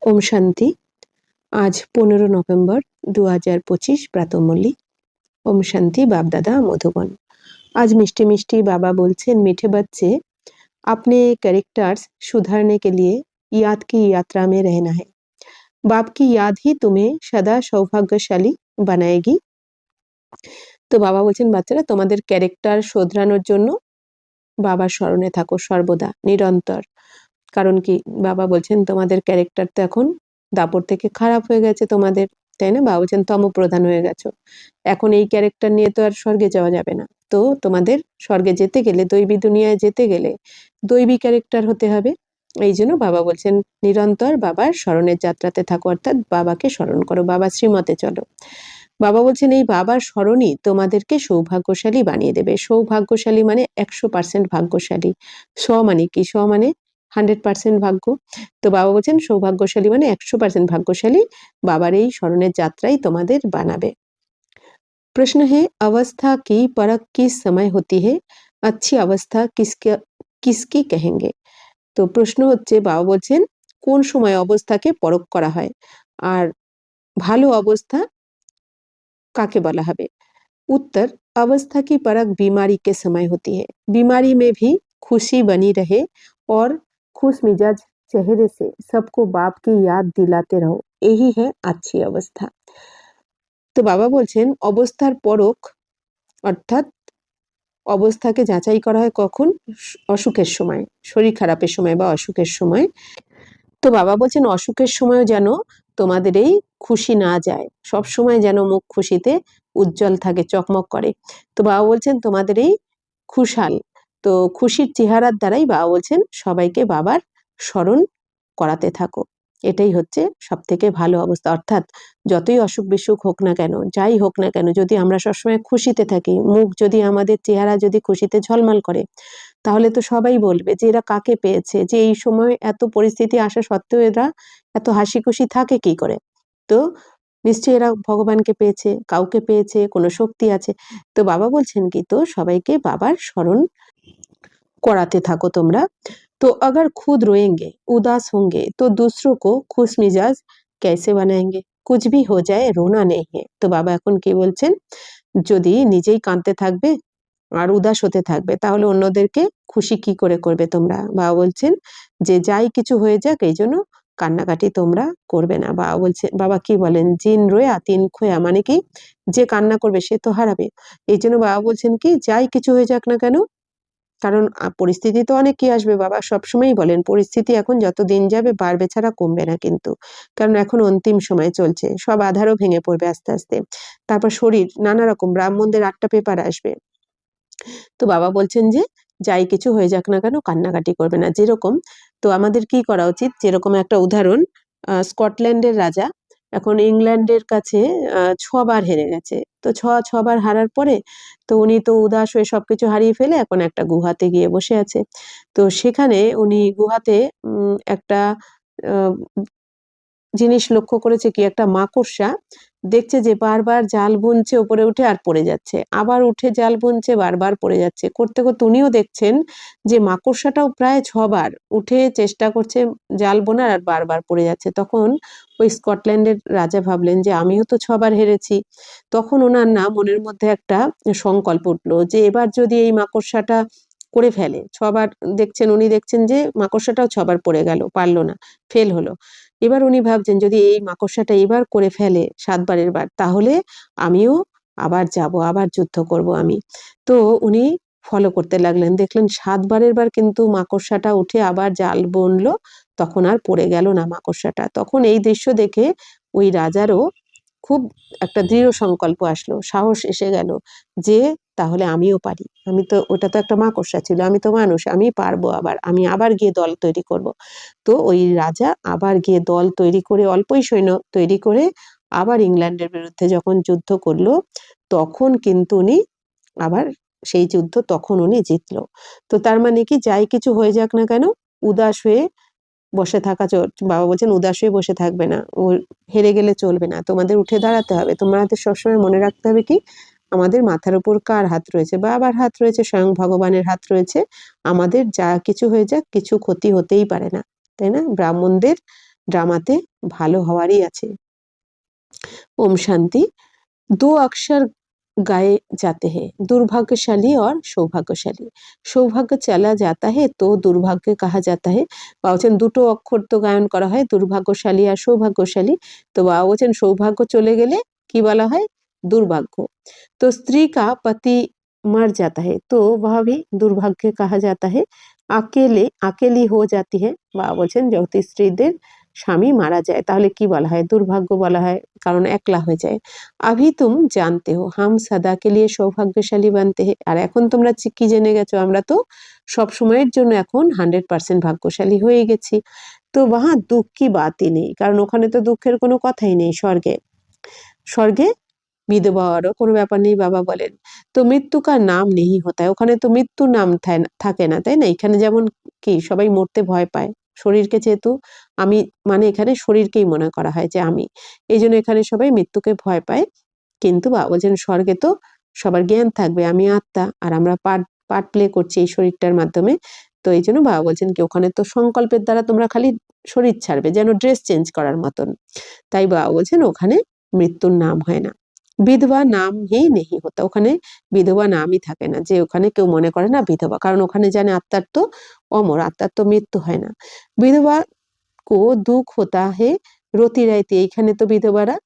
ওম শান্তি। আজ 15 নভেম্বর 2025 প্রাতঃমল্লি। ওম শান্তি। বাপ दादा मधुबन। आज मिष्टी मिष्टी बाबा बोलছেন, मीठे बच्चे अपने कैरेक्टर्स सुधारने के लिए याद की यात्रा में रहना है। बाप की याद ही तुम्हें सदा सौभाग्यशाली बनाएगी। তো বাবা বলছেন, বাচ্চারা তোমাদের ক্যারেক্টার শোধরানোর জন্য বাবার স্মরণে থাকো সর্বদা, নিরন্তর। কারণ কি, বাবা বলছেন তোমাদের ক্যারেক্টার তো এখন দাপট থেকে খারাপ হয়ে গেছে তোমাদের, তাই না? বাবা বলছেন তমপ্রধান হয়ে গেছো, এখন এই ক্যারেক্টার নিয়ে তো আর স্বর্গে যাওয়া যাবে না। তো তোমাদের স্বর্গে যেতে গেলে, দৈবী দুনিয়ায় যেতে গেলে দৈবী ক্যারেক্টার হতে হবে। এই জন্য বাবা বলছেন নিরন্তর বাবার স্মরণের যাত্রাতে থাকো, অর্থাৎ বাবাকে স্মরণ করো, বাবার শ্রীমতে চলো। বাবা বলছেন এই বাবার স্মরণই তোমাদেরকে সৌভাগ্যশালী বানিয়ে দেবে। সৌভাগ্যশালী মানে 100% ভাগ্যশালী। মানে কি? মানে 100% ভাগ্য। তো বাবা বলছেন সৌভাগ্যশালী মানে 100% ভাগ্যশালী বাবার এই স্মরণের যাত্রাই তোমাদের বানাবে। প্রশ্ন है अवस्था की परख किस समय होती है? अच्छी अवस्था किसकी कहेंगे? তো প্রশ্ন হচ্ছে, বাবা বলছেন কোন সময় অবস্থাকে পরখ করা হয় আর ভালো অবস্থা কাকে বলা হবে? उत्तर, अवस्था की परख बीमारी के समय होती है। बीमारी में भी खुशी बनी रहे और खुश मिजाज चेहरे से सबको बाप की याद दिलाते रहो, यही है अच्छी अवस्था। তো বাবা বলছেন অবস্থার পরখ অর্থাৎ অবস্থাকে যাচাই করা হয় কখন? অসুখের সময়, শরীর খারাপের সময় বা অসুখের সময়। তো বাবা বলছেন অসুখের সময়ও যেন তোমাদের এই খুশি না যায়, সব সময় যেন মুখ খুশিতে উজ্জ্বল থাকে, চকমক করে। তো বাবা বলছেন তোমাদের এই খুশহাল, তো খুশির চেহারার দ্বারাই বাবা বলছেন সবাইকে বাবার স্মরণ করাতে থাকো, এটাই হচ্ছে সব থেকে ভালো অবস্থা। অর্থাৎ যতই অসুখ বিসুখ হোক না কেন, যাই হোক না কেন, যদি আমরা সবসময় খুশিতে থাকি, মুখ যদি আমাদের চেহারা যদি খুশিতে ঝলমল করে, তাহলে তো সবাই বলবে যে এরা কাকে পেয়েছে, যে এই সময় এত পরিস্থিতি আসা সত্ত্বেও এরা এত হাসি খুশি থাকে কি করে। তো নিশ্চয়ই এরা ভগবানকে পেয়েছে, কাউকে পেয়েছে, কোনো শক্তি আছে। তো বাবা বলছেন কি, তো সবাইকে বাবার স্মরণ कराते থাকো তোমরা। तो अगर खुद रोएंगे, उदास होंगे, तो दूसरों को खुश मिजाज कैसे बनाएंगे? कुछ भी हो जाए रोना नहीं है। तो বাবা এখন কি বলছেন, যদি নিজেই কাঁদতে থাকবে আর উদাস হতে থাকবে, তাহলে অন্যদেরকে খুশি কি করে করবে তোমরা? বাবা বলছেন যে যাই কিছু হয়ে যাক, এই জন্য কান্নাকাটি তোমরা করবে না। বাবা বলছে, বাবা কি বলেন, জিন রোয়া তিন খোয়া, মানে কি, যে কান্না করবে সে তো হারাবে। এই জন্য বাবা বলছেন কি, যাই কিছু হয়ে যাক না কেন, কারণ পরিস্থিতি তো অনেক কি আসবে, বাবা সবসময়ই বলেন পরিস্থিতি এখন যত দিন যাবে বাড়বে ছাড়া কমবে না কিন্তু, কারণ এখন অন্তিম সময় চলছে, সব আধারও ভেঙে পড়বে আস্তে আস্তে। তারপর শরীর নানা রকম, ব্রাহ্মণদের 8টা পেপার আসবে। তো বাবা বলছেন যে যাই কিছু হয়ে যাক না কেন কান্নাকাটি করবে না। যেরকম, তো আমাদের কি করা উচিত, যেরকম একটা উদাহরণ, স্কটল্যান্ডের রাজা এখন ইংল্যান্ডের কাছে 6বার হেরে গেছে। তো 6বার হারার পরে তো উনি তো উদাস হয়ে সবকিছু হারিয়ে ফেলে এখন একটা গুহাতে গিয়ে বসে আছে। তো সেখানে উনি গুহাতে একটা জিনিস লক্ষ্য করেছে কি, একটা মাকড়সা দেখছে যে বারবার জাল বুনছে, উপরে উঠে আর পড়ে যাচ্ছে, আবার উঠে জাল বুনছে, বারবার পড়ে যাচ্ছে, করতে করতে উনিও দেখছেন যে মাকড়সাটাও প্রায় 6বার উঠে চেষ্টা করছে জাল বোনার আর বারবার পড়ে যাচ্ছে। তখন ওই স্কটল্যান্ডের রাজা ভাবলেন যে আমিও তো 6বার হেরেছি। তখন ওনার না মনের মধ্যে একটা সংকল্প উঠলো যে এবার যদি এই মাকড়সাটা করে ফেলে, 6বার দেখছেন, উনি দেখছেন যে মাকড়সাটাও 6বার পড়ে গেল, পারলো না, ফেল হলো। এবার উনি ভাবছেন যদি এই মাকড়সাটা এবার করে ফেলে 7বারের বার, তাহলে আমিও আবার যাব, আবার যুদ্ধ করব আমি। তো উনি ফলো করতে লাগলেন, দেখলেন 7বারের বার কিন্তু মাকড়সাটা উঠে আবার জাল বুনলো, তখন আর পড়ে গেল না মাকড়সাটা। তখন এই দৃশ্য দেখে ওই রাজারও খুব একটা দৃঢ় সংকল্প আসলো, সাহস এসে গেল যে তাহলে আমিও পারি, আমি তো, ওটা তো একটা মাকড়সা ছিল, আমি তো মানুষ, আমি পারবো, আমি আবার গিয়ে দল তৈরি করব। তো ওই রাজা আবার গিয়ে দল তৈরি করে, অল্পই সৈন্য তৈরি করে আবার ইংল্যান্ডের বিরুদ্ধে যখন যুদ্ধ করলো, তখন কিন্তু উনি আবার সেই যুদ্ধ তখন উনি জিতলো। তো তার মানে কি, যাই কিছু হয়ে যাক না কেন উদাস হয়ে বসে থাকা, বাবা বলছেন উদাস হয়ে বসে থাকবে না, ও হেরে গেলে চলবে না, তোমাদের উঠে দাঁড়াতে হবে। তোমাদের সবসময় মনে রাখতে হবে কি, আমাদের মাথার উপর কার হাত রয়েছে? বাবার হাত রয়েছে, স্বয়ং ভগবানের হাত রয়েছে। আমাদের যা কিছু হয়ে যাক, কিছু ক্ষতি হতেই পারে না, তাই না? ব্রাহ্মণদের ড্রামাতে ভালো হওয়ারই আছে। ओम शांति। दो अक्षर गाए जाते हैं, दुर्भाग्यशाली और सौभाग्यशाली। সৌভাগ্য চলা जाता है तो দুর্ভাগ্য कहा जाता है। বা বলছেন দুটো অক্ষর তো গায়ন করা হয়, দুর্ভাগ্যশালী আর সৌভাগ্যশালী। তো বা বলছেন সৌভাগ্য চলে গেলে কি বলা হয়? দুর্ভাগ্য। तो स्त्री का पति मर जाता है तो वह भी दुर्भाग्य कहा जाता है। अकेली हो जाती है বা বলছেন যখন স্ত্রীদের স্বামী মারা যায় তাহলে কি বলা হয়? দুর্ভাগ্য বলা হয়, কারণ একলা হয়ে যায়। अभी तुम जानते हो हम सदा के लिए সৌভাগ্যশালী बनते हैं। আর এখন তোমরা কি জেনে গেছো? আমরা তো সব সময়ের জন্য এখন 100% ভাগ্যশালী হয়ে গেছি। তো वहाँ दुख की बात ही नहीं, কারণ ওখানে তো দুঃখের কোনো কথাই নেই। স্বর্গে বিধবা হওয়ারও কোনো ব্যাপার নেই, বাবা বলেন। তো মৃত্যু কা নাম নেই হতা है, ওখানে তো মৃত্যুর নাম থাকে না, তাই না? এখানে যেমন কি সবাই মরতে ভয় পায়, শরীরকে যেহেতু আমি মানে এখানে শরীরকেই মনে করা হয় যে আমি, এই জন্য এখানে সবাই মৃত্যুকে ভয় পায়। কিন্তু বাবা বলছেন স্বর্গে তো সবার জ্ঞান থাকবে, আমি আত্মা আর আমরা পার্ট প্লে করছি এই শরীরটার মাধ্যমে। তো এই জন্য বাবা বলছেন কি ওখানে তো সংকল্পের দ্বারা তোমরা খালি শরীর ছাড়বে, যেন ড্রেস চেঞ্জ করার মতন। তাই বাবা বলছেন ওখানে মৃত্যুর নাম হয় না। বিধবা নাম হি নেই হতা, ওখানে বিধবা নামই থাকে না, যে ওখানে কেউ মনে করে না বিধবা, কারণ ওখানে জানে আত্মার তো অমর, আত্মার তো মৃত্যু হয় না। বিধবা কো দুঃখ হতা হে রতি রাইতে, এইখানে তো বিধবারা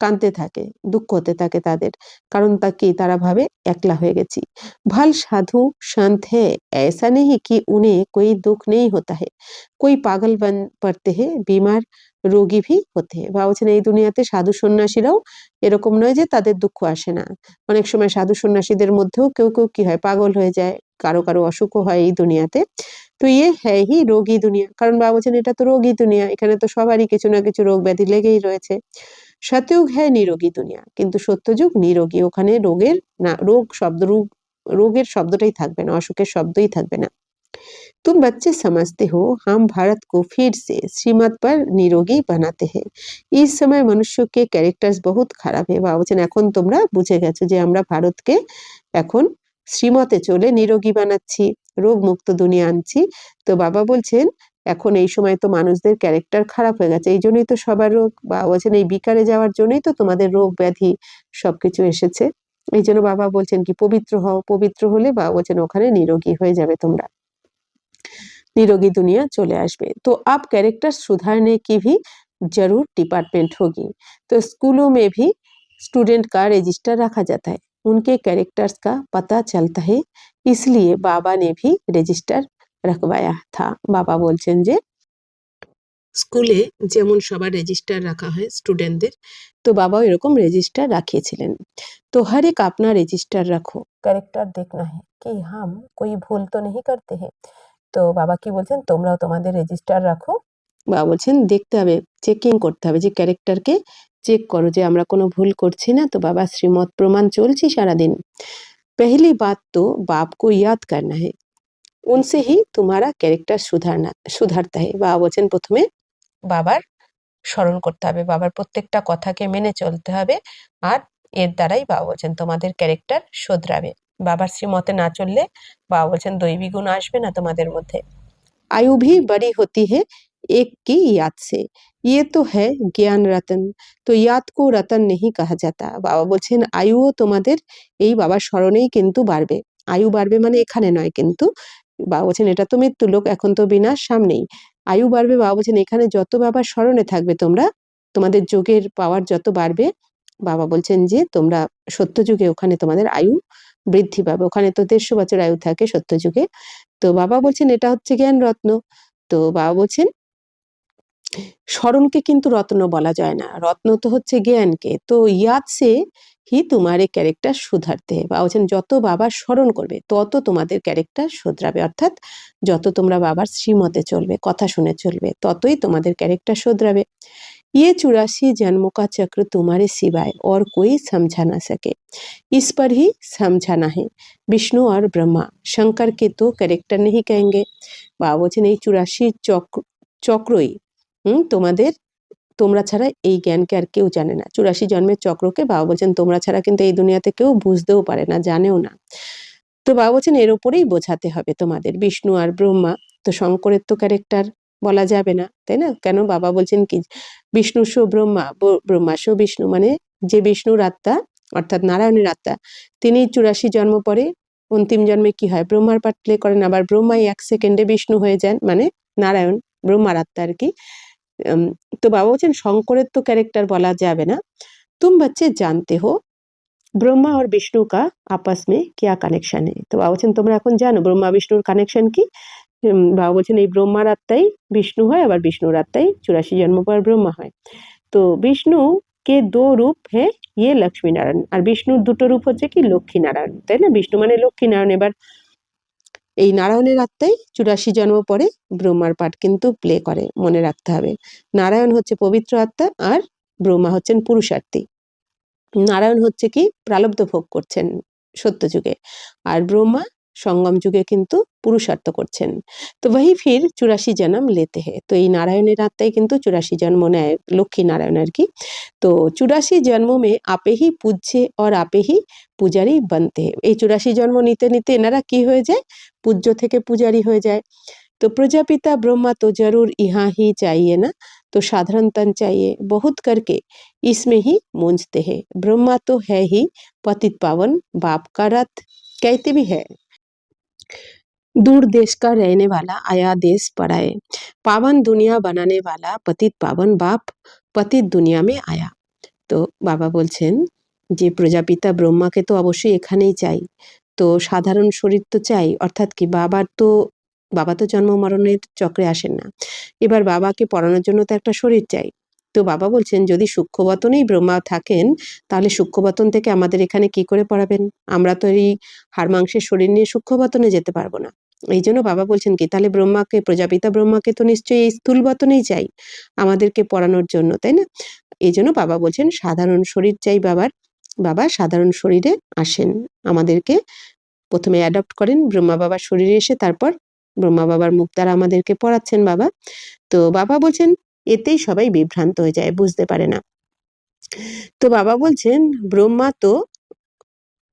কাঁদতে থাকে, দুঃখ হতে থাকে তাদের, কারণ তারা ভাবে একলা হয়ে গেছি। ভাল সাধু संत है, ऐसा नहीं कि उन्हें कोई दुख नहीं होता है, कोई पागल बन पड़ते हैं, बीमार রোগী ভি হতে হয়। বা বলছেন এই দুনিয়াতে সাধু সন্ন্যাসীরাও এরকম নয় যে তাদের দুঃখ আসে না। অনেক সময় সাধু সন্ন্যাসীদের মধ্যেও কেউ কেউ কি হয়, পাগল হয়ে যায়, কারো কারো অসুখও হয় এই দুনিয়াতে। তো ইয়ে হ্যাঁ হি রোগী দুনিয়া, কারণ বাবা বলছেন এটা তো রোগী দুনিয়া, এখানে তো সবারই কিছু না কিছু রোগ ব্যাধি লেগেই রয়েছে। সত্যযুগ হ্যাঁ নিরোগী দুনিয়া, কিন্তু সত্যযুগ নিরোগী, ওখানে রোগের না, রোগের শব্দটাই থাকবে না, অসুখের শব্দই থাকবে না। तुम बच्चे समझते हो हम भारत को फिर से श्रीमत पर निरोगी बनाते हैं। इस समय मनुष्य के कैरेक्टर्स बहुत খারাপ है। বাবা বলছেন এখন তোমরা বুঝে গেছো যে আমরা ভারতকে এখন শ্রীমতে চলে নিরোগী বানাচ্ছি, রোগ মুক্ত দুনিয়া আনছি। তো বাবা বলছেন এখন এই সময় তো মানুষদের ক্যারেক্টার খারাপ হয়ে গেছে, এই জন্যই তো সবার রোগ। বাবা বলছেন এই বিকারে যাওয়ার জন্যই তো তোমাদের রোগ ব্যাধি সবকিছু এসেছে। এই জন্য বাবা বলছেন কি পবিত্র হও, পবিত্র হলে বাবা বলছেন ওখানে নিরোগী হয়ে যাবে তোমরা, निरोगी दुनिया चले आसबे। तो अब कैरेक्टर सुधारने की भी जरूर डिपार्टमेंट होगी। तो स्कूलों में भी स्टूडेंट का रजिस्टर रखा जाता है, उनके कैरेक्टर्स का पता चलता है, इसलिए बाबा ने भी रजिस्टर रखवाया था। बाबा बोलছেন যে স্কুলে যেমন সবার রেজিস্টার রাখা হয় স্টুডেন্টদের, তো বাবাও এরকম রেজিস্টার রাখিয়েছিলেন। तो हर एक अपना रजिस्टर रखो, कैरेक्टर देखना है कि हम कोई भूल तो नहीं करते हैं। তো বাবা কি বলছেন তোমরাও তোমাদের রেজিস্টার রাখো। বাবা বলছেন দেখতে হবে, চেকিং করতে হবে, যে ক্যারেক্টারকে চেক করো যে আমরা কোনো ভুল করছি না। তো বাবা শ্রীমত প্রমাণ চলছি সারাদিন। पहली बात तो बाप को याद करना है, उनसे ही तुम्हारा कैरेक्टर सुधरता है। বাবা বলছেন প্রথমে বাবার স্মরণ করতে হবে, বাবার প্রত্যেকটা কথাকে মেনে চলতে হবে, আর এর দ্বারাই বাবা বলছেন তোমাদের ক্যারেক্টার শোধরাবে। বাবার শ্রীমতে না চললে বাবা বলছেন দৈবী গুণ আসবে না তোমাদের মধ্যে। आयु भी बड़ी होती है एक की याद से, ये तो है ज्ञान रतन, तो याद को रतन नहीं कहा जाता। বাবা বলছেন আয়ুও তোমাদের এই বাবার স্মরণেই কিন্তু বাড়বে। আয়ু বাড়বে মানে এখানে নয়, কিন্তু বাবা বলছেন এটা তো মৃত্যু লোক, এখন তো বিনাশ সামনেই। আয়ু বাড়বে, বাবা বলছেন এখানে যত বাবার স্মরণে থাকবে তোমরা, তোমাদের যোগের পাওয়ার যত বাড়বে, বাবা বলছেন যে তোমরা সত্যযুগে ওখানে তোমাদের আয়ু বৃদ্ধি পাবে। ওখানে তো 150 বছর আয়ু থাকে সত্যযুগে। তো বাবা বলছেন এটা হচ্ছে জ্ঞান রত্ন। তো বাবা বলছেন স্মরণকে কিন্তু রত্ন বলা যায় না, রত্ন তো হচ্ছে জ্ঞানকে। তো ইয়াদ সে হি তোমার ক্যারেক্টার সুধারতে, বাবা বলছেন যত বাবার স্মরণ করবে তত তোমাদের ক্যারেক্টার শুধরাবে, অর্থাৎ যত তোমরা বাবার শ্রীমতে চলবে, কথা শুনে চলবে, ততই তোমাদের ক্যারেক্টার শুধরাবে। ये 84 जन्मों का चक्र तुम्हारे सिवाय और कोई समझा ना सके, इस पर ही समझाना है। विष्णु और ब्रह्मा, शंकर के तो कैरेक्टर नहीं कहेंगे। বাবা বলছেন এই 84 চক্রই তোমাদের, তোমরা ছাড়া এই জ্ঞানকে আর কেউ জানে না। 84 জন্মের চক্রকে বাবা বলছেন তোমরা ছাড়া কিন্তু এই দুনিয়াতে কেউ বুঝতেও পারে না, জানেও না। তো বাবা বলছেন এর উপরেই বোঝাতে হবে তোমাদের। বিষ্ণু আর ব্রহ্মা, তো শঙ্করের তো ক্যারেক্টার বলা যাবে না, তাই না? কেন? বাবা বলছেন কি, বিষ্ণু সো ব্রহ্মা, ব্রহ্মা সো বিষ্ণু, মানে যে বিষ্ণুর আত্মা অর্থাৎ নারায়ণের আত্মা, তিনি 84 জন্ম পরে অন্তিম জন্মে কি হয়, ব্রহ্মার পার্ট প্লে করেন, আবার ব্রহ্মাই 1 সেকেন্ডে বিষ্ণু হয়ে যান, মানে নারায়ণ ব্রহ্মার আত্মা আর কি। তো বাবা বলছেন শঙ্করের তো ক্যারেক্টার বলা যাবে না। तुम बच्चे जानते हो ব্রহ্মা আর বিষ্ণু কা আপস মে কিয়া কানেকশন है। তো বাবা বলছেন তোমরা এখন জানো ব্রহ্মা বিষ্ণুর কানেকশন কি। বাবা বলছেন এই ব্রহ্মার আত্মাই বিষ্ণু হয়, আবার বিষ্ণুর আত্মাই 84 জন্ম পর ব্রহ্মা হয়। তো বিষ্ণু কে দো রূপ হে ইয়ে লক্ষ্মী নারায়ণ, আর বিষ্ণুর দুটো রূপ হচ্ছে কি লক্ষ্মী নারায়ণ, তাই না? বিষ্ণু মানে লক্ষ্মী নারায়ণ। এবার এই নারায়ণের আত্মাই 84 জন্ম পরে ব্রহ্মার পাঠ কিন্তু প্লে করে, মনে রাখতে হবে। নারায়ণ হচ্ছে পবিত্র আত্মা আর ব্রহ্মা হচ্ছেন পুরুষার্থী। নারায়ণ হচ্ছে কি প্রারব্ধ ভোগ করছেন সত্য যুগে, আর ব্রহ্মা সঙ্গম যুগে কিন্তু পুরুষার্থ করছেন। তো वही फिर 84 जन्म लेते हैं। তো এই নারায়ণের আত্মাই কিন্তু 84 জন্ম নেয়, লক্ষ্মী নারায়ণ আর কি। তো 84 জন্ম মে আপে হি পূজ্যে और আপে হি পূজারি बनते हैं। এই 84 জন্ম নিতে নিতে এনারা কি হয়ে যায়, পূজ্য থেকে পূজারি হয়ে যায়। तो प्रजापिता ब्रह्मा तो जरूर यहाँ ही चाहिए ना, तो साधारण तन चाहिए बहुत करके इसमें ही मूंझते हैं। ब्रह्मा तो है ही पतित पावन बाप का रथ, कहते भी है दूर देश का रहने वाला आया देश पराए, पावन दुनिया बनाने वाला पतित पावन बाप पतित दुनिया में आया। তো বাবা বলছেন যে প্রজাপিতা ব্রহ্মাকে তো অবশ্যই এখানেই চাই, তো সাধারণ শরীর তো চাই, অর্থাৎ কি বাবা তো জন্ম মরণের চক্রে আসেন না, এবার বাবাকে পড়ানোর জন্য তো একটা শরীর চাই। তো বাবা বলছেন যদি সূক্ষ্মবতনেই ব্রহ্মা থাকেন তাহলে সূক্ষ্মবতন থেকে আমাদের এখানে কি করে পড়াবেন, আমরা তো এই হাড় মাংসের শরীর নিয়ে সূক্ষ্মবতনে যেতে পারবো না। এই জন্য বাবা বলছেন কি তাহলে প্রজাপিতা ব্রহ্মাকে তো নিশ্চয়ই এই স্থূল বতনেই চাই আমাদেরকে পড়ানোর জন্য, তাই না? এই জন্য বাবা বলছেন সাধারণ শরীর চাই বাবার, বাবা সাধারণ শরীরে আসেন, আমাদেরকে প্রথমে অ্যাডপ্ট করেন ব্রহ্মা বাবার শরীরে এসে, তারপর ব্রহ্মা বাবার মুখ দ্বারা আমাদেরকে পড়াচ্ছেন বাবা। তো বাবা বলছেন এতেই সবাই বিভ্রান্ত হয়ে যায়, বুঝতে পারে না। তো বাবা বলছেন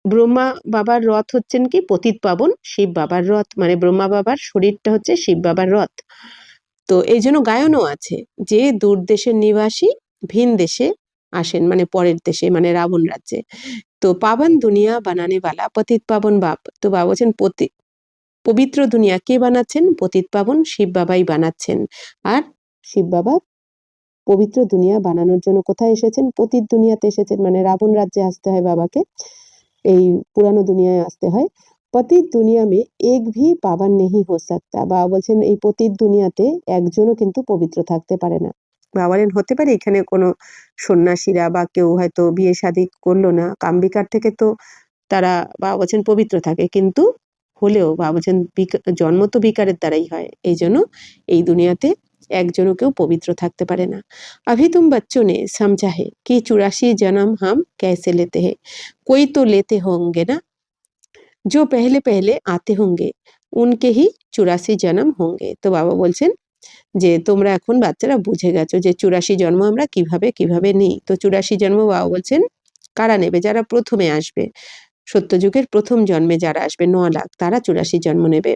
ব্রহ্মা বাবার রথ হচ্ছেন কি পতিত পাবন শিব বাবার রথ, মানে ব্রহ্মা বাবার শরীরটা হচ্ছে শিব বাবার রথ। তো এই জন্য গায়নও আছে যে দূর দেশের নিবাসী ভিন দেশে আসেন, মানে পরের দেশে, মানে রাবণ রাজ্যে। তো পাবন দুনিয়া বানানে বালা পতিত পাবন বাপ। তো বাবা বলছেন পবিত্র দুনিয়া কে বানাচ্ছেন, পতিত পাবন শিব বাবাই বানাচ্ছেন। আর শিব বাবা পবিত্র দুনিয়া বানানোর জন্য কোথায় এসেছেন, পতিত দুনিয়াতে এসেছেন, মানে রাবণ রাজ্যে আসতে হয় বাবাকে, এই পুরানো দুনিয়ায় আসতে হয়। পতিত দুনিয়া মে এক ভি পাবন নেহি হো সকতা। বাবা বলছেন এই পতিত দুনিয়াতে একজনও কিন্তু পবিত্র থাকতে পারে না। বাবা বলেন হতে পারে এখানে কোনো সন্ন্যাসীরা বা কেউ হয়তো বিয়ে শাদী করলো না, কামবিকার থেকে তো তারা বাবা বলছেন পবিত্র থাকে, কিন্তু হলেও বাবা বলছেন জন্ম তো বিকারের দ্বারাই হয়, এই জন্য এই দুনিয়াতে একজনও কেউ পবিত্র থাকতে পারে না। अभी तुम बच्चों ने समझा है कि 84 जन्म हम कैसे लेते हैं, कोई तो लेते होंगे ना, जो पहले पहले आते होंगे उनके ही 84 जन्म होंगे। তো বাবা বলছেন যে তোমরা এখন বাচ্চারা বুঝে গেছো যে 84 জন্ম আমরা কিভাবে কিভাবে নিই। তো 84 জন্ম বাবা বলছেন কারা নেবে, যারা প্রথমে আসবে, সত্যযুগের প্রথম জন্মে যারা আসবে 9 লাখ, তারা 84 জন্ম নেবে।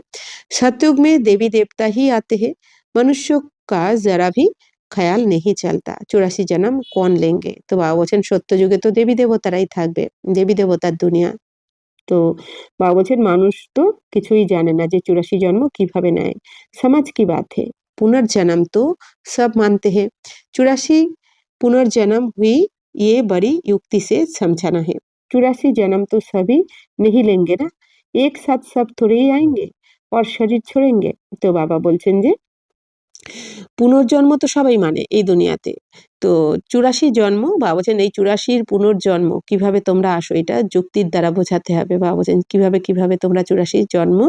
सतयुग में देवी देवता ही आते हैं, मनुष्य का जरा भी ख्याल नहीं चलता 84 जन्म कौन लेंगे। তো বাবা বলছেন সত্য যুগে তো দেবী দেবতারাই থাকবে, দেবী দেবতার দুনিয়া। তো বাবা বলছেন মানুষ তো কিছুই জানে না যে 84 জন্ম কিভাবে নেয়। সমাজ কি বাত है, पुनर्जन्म तो सब मानते हैं, 84 पुनर्जन्म हुई ये बड़ी युक्ति से समझाना है। 84 जन्म तो सभी नहीं लेंगे ना, एक साथ सब थोड़े ही आएंगे और शरीर छोड़ेंगे। তো বাবা বলছেন যে পুনর্জন্ম তো সবাই মানে এই দুনিয়াতে, তো 84 জন্ম বাবা বলছেন এই 84 পুনর্জন্ম কিভাবে তোমরা আসো এটা যুক্তির দ্বারা বোঝাতে হবে। বাবা বলছেন কিভাবে কিভাবে তোমরা 84 জন্ম